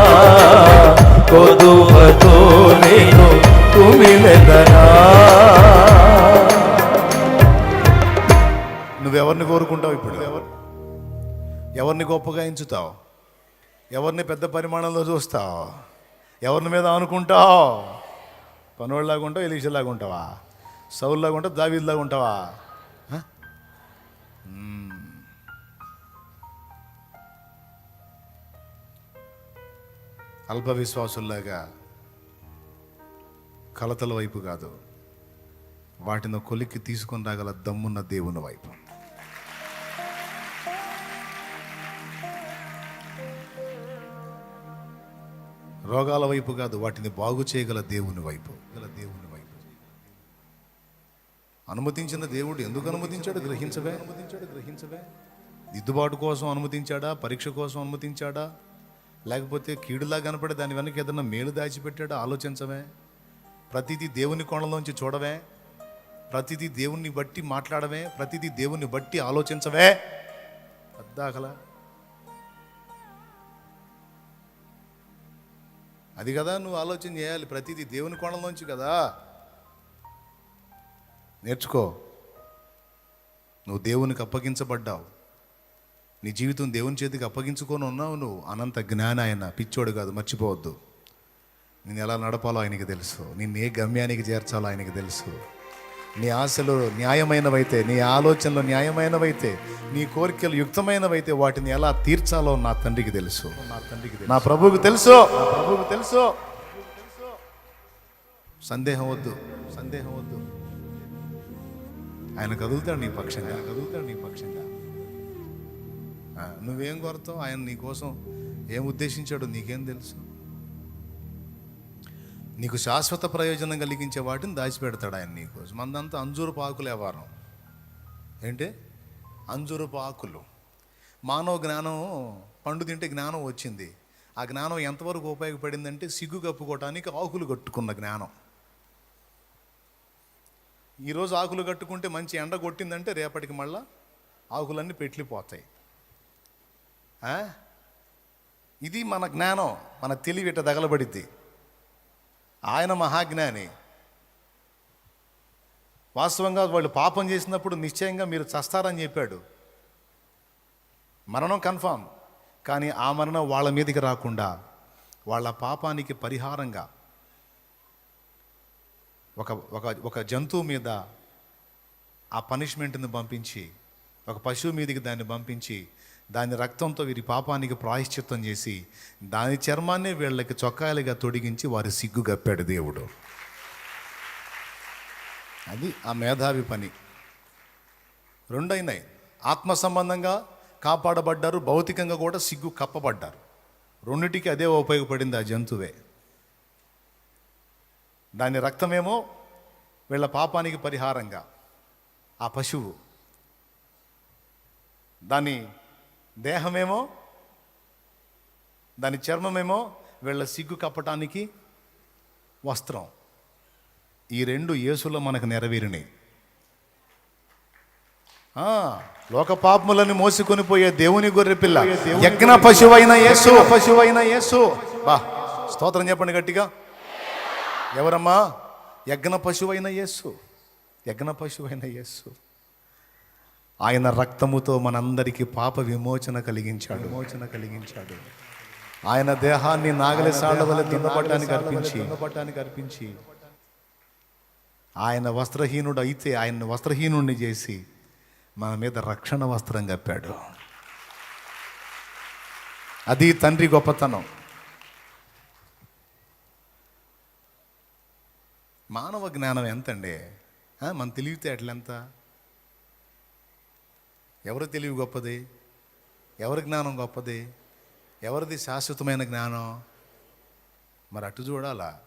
కొదువతో నేను కుమిలెదనా. నువ్వెవరిని కోరుకుంటావు ఇప్పుడు? ఎవరిని గొప్పగా ఎంచుతావు? ఎవరిని పెద్ద పరిమాణంలో చూస్తావు? ఎవరిని మీద అనుకుంటావు? పనోళ్ళలాగా ఉంటావు, ఎలీషలాగా ఉంటావా? సౌల్లాగా ఉంటావు, దావీదులాగా ఉంటావా? అల్ప విశ్వాసుల్లాగా కలతల వైపు కాదు, వాటిని కొలిక్కి తీసుకొని రాగల దమ్మున్న దేవుని వైపు. రోగాల వైపు కాదు, వాటిని బాగు చేయగల దేవుని వైపు. అనుమతించిన దేవుడు ఎందుకు అనుమతించాడు? గ్రహించవే. దిద్దుబాటు కోసం అనుమతించాడా? పరీక్ష కోసం అనుమతించాడా? లేకపోతే కీడులా కనపడే దాని వెనక ఏదన్నా మేలు దాచిపెట్టాడా? ఆలోచించవే. ప్రతిదీ దేవుని కోణంలోంచి చూడవే. ప్రతిదీ దేవుణ్ణి బట్టి మాట్లాడవే. ప్రతిదీ దేవుణ్ణి బట్టి ఆలోచించవే. అద్దాకలా అది కదా నువ్వు ఆలోచన చేయాలి. ప్రతిదీ దేవుని కోణంలోంచి కదా. నేర్చుకో. నువ్వు దేవునికి అప్పగించబడ్డావు. నీ జీవితం దేవుని చేతికి అప్పగించుకొని ఉన్నావు. నువ్వు అనంత జ్ఞాని ఆయన, పిచ్చోడు కాదు, మర్చిపోవద్దు. నేను ఎలా నడపాలో ఆయనకి తెలుసు. నిన్ను ఏ గమ్యానికి చేర్చాలో ఆయనకి తెలుసు. నీ ఆశలు న్యాయమైనవైతే, నీ ఆలోచనలు న్యాయమైనవైతే, నీ కోరికలు యుక్తమైనవైతే వాటిని ఎలా తీర్చాలో నా తండ్రికి తెలుసు. నా ప్రభువుకు తెలుసు. సందేహం వద్దు. ఆయన కదులుతాడు నీ పక్షంగా. నువ్వేం కోరుతావు? ఆయన నీ కోసం ఏం ఉద్దేశించాడో నీకేం తెలుసు? నీకు శాశ్వత ప్రయోజనం కలిగించే వాటిని దాచిపెడతాడు ఆయన నీకోసం. మందంతా అంజూరపు ఆకులు వ్యవహారం. ఏంటి? అంజూరపు ఆకులు. మానవ జ్ఞానం, పండు తింటే జ్ఞానం వచ్చింది. ఆ జ్ఞానం ఎంతవరకు ఉపయోగపడిందంటే సిగ్గు కప్పుకోవటానికి ఆకులు కట్టుకున్న జ్ఞానం. ఈరోజు ఆకులు కట్టుకుంటే మంచి ఎండ కొట్టిందంటే రేపటికి మళ్ళా ఆకులన్నీ పెట్లిపోతాయి. ఇది మన జ్ఞానం, మన తెలివి ఇట్ట తగలబడిద్ది. ఆయన మహాజ్ఞాని. వాస్తవంగా వాళ్ళు పాపం చేసినప్పుడు నిశ్చయంగా మీరు చస్తారని చెప్పాడు. మరణం కన్ఫామ్. కానీ ఆ మరణం వాళ్ళ మీదకి రాకుండా వాళ్ళ పాపానికి పరిహారంగా ఒక జంతువు మీద ఆ పనిష్మెంట్ని పంపించి, ఒక పశువు మీదకి దాన్ని పంపించి, దాని రక్తంతో వీరి పాపానికి ప్రాయశ్చిత్తం చేసి, దాని చర్మాన్నే వీళ్ళకి చొక్కాయలుగా తొడిగించి వారి సిగ్గు గప్పాడు దేవుడు. అది ఆ మేధావి పని. రెండైనాయి. ఆత్మ సంబంధంగా కాపాడబడ్డారు, భౌతికంగా కూడా సిగ్గు కప్పబడ్డారు. రెండిటికి అదే ఉపయోగపడింది. ఆ జంతువే, దాని రక్తమేమో వీళ్ళ పాపానికి పరిహారంగా, ఆ పశువు దాని దేహమేమో, దాని చర్మమేమో వీళ్ళ సిగ్గు కప్పటానికి వస్త్రం. ఈ రెండు యేసులో మనకు నెరవేరినాయి. లోక పాపములను మోసుకొని పోయే దేవుని గొర్రె పిల్ల, యజ్ఞ పశువైన యేసు. బా స్తోత్రం చెప్పండి గట్టిగా. ఎవరమ్మా? యజ్ఞ పశువైన యేసు. ఆయన రక్తముతో మనందరికీ పాప విమోచన కలిగించాడు. ఆయన దేహాన్ని నాగలి సాళ్ల వల్ల దున్నపట్టానికి అర్పించి ఆయన వస్త్రహీనుడు అయితే ఆయన్ని వస్త్రహీనుడిని చేసి మన మీద రక్షణ వస్త్రం కప్పాడు. అది తండ్రి గొప్పతనం. మానవ జ్ఞానం ఎంతండి? మన తెలివితేటలు ఎంత? ఎవరి తెలివి గొప్పది? ఎవరి జ్ఞానం గొప్పది? ఎవరిది శాశ్వతమైన జ్ఞానం? మరి అటు చూడాలా.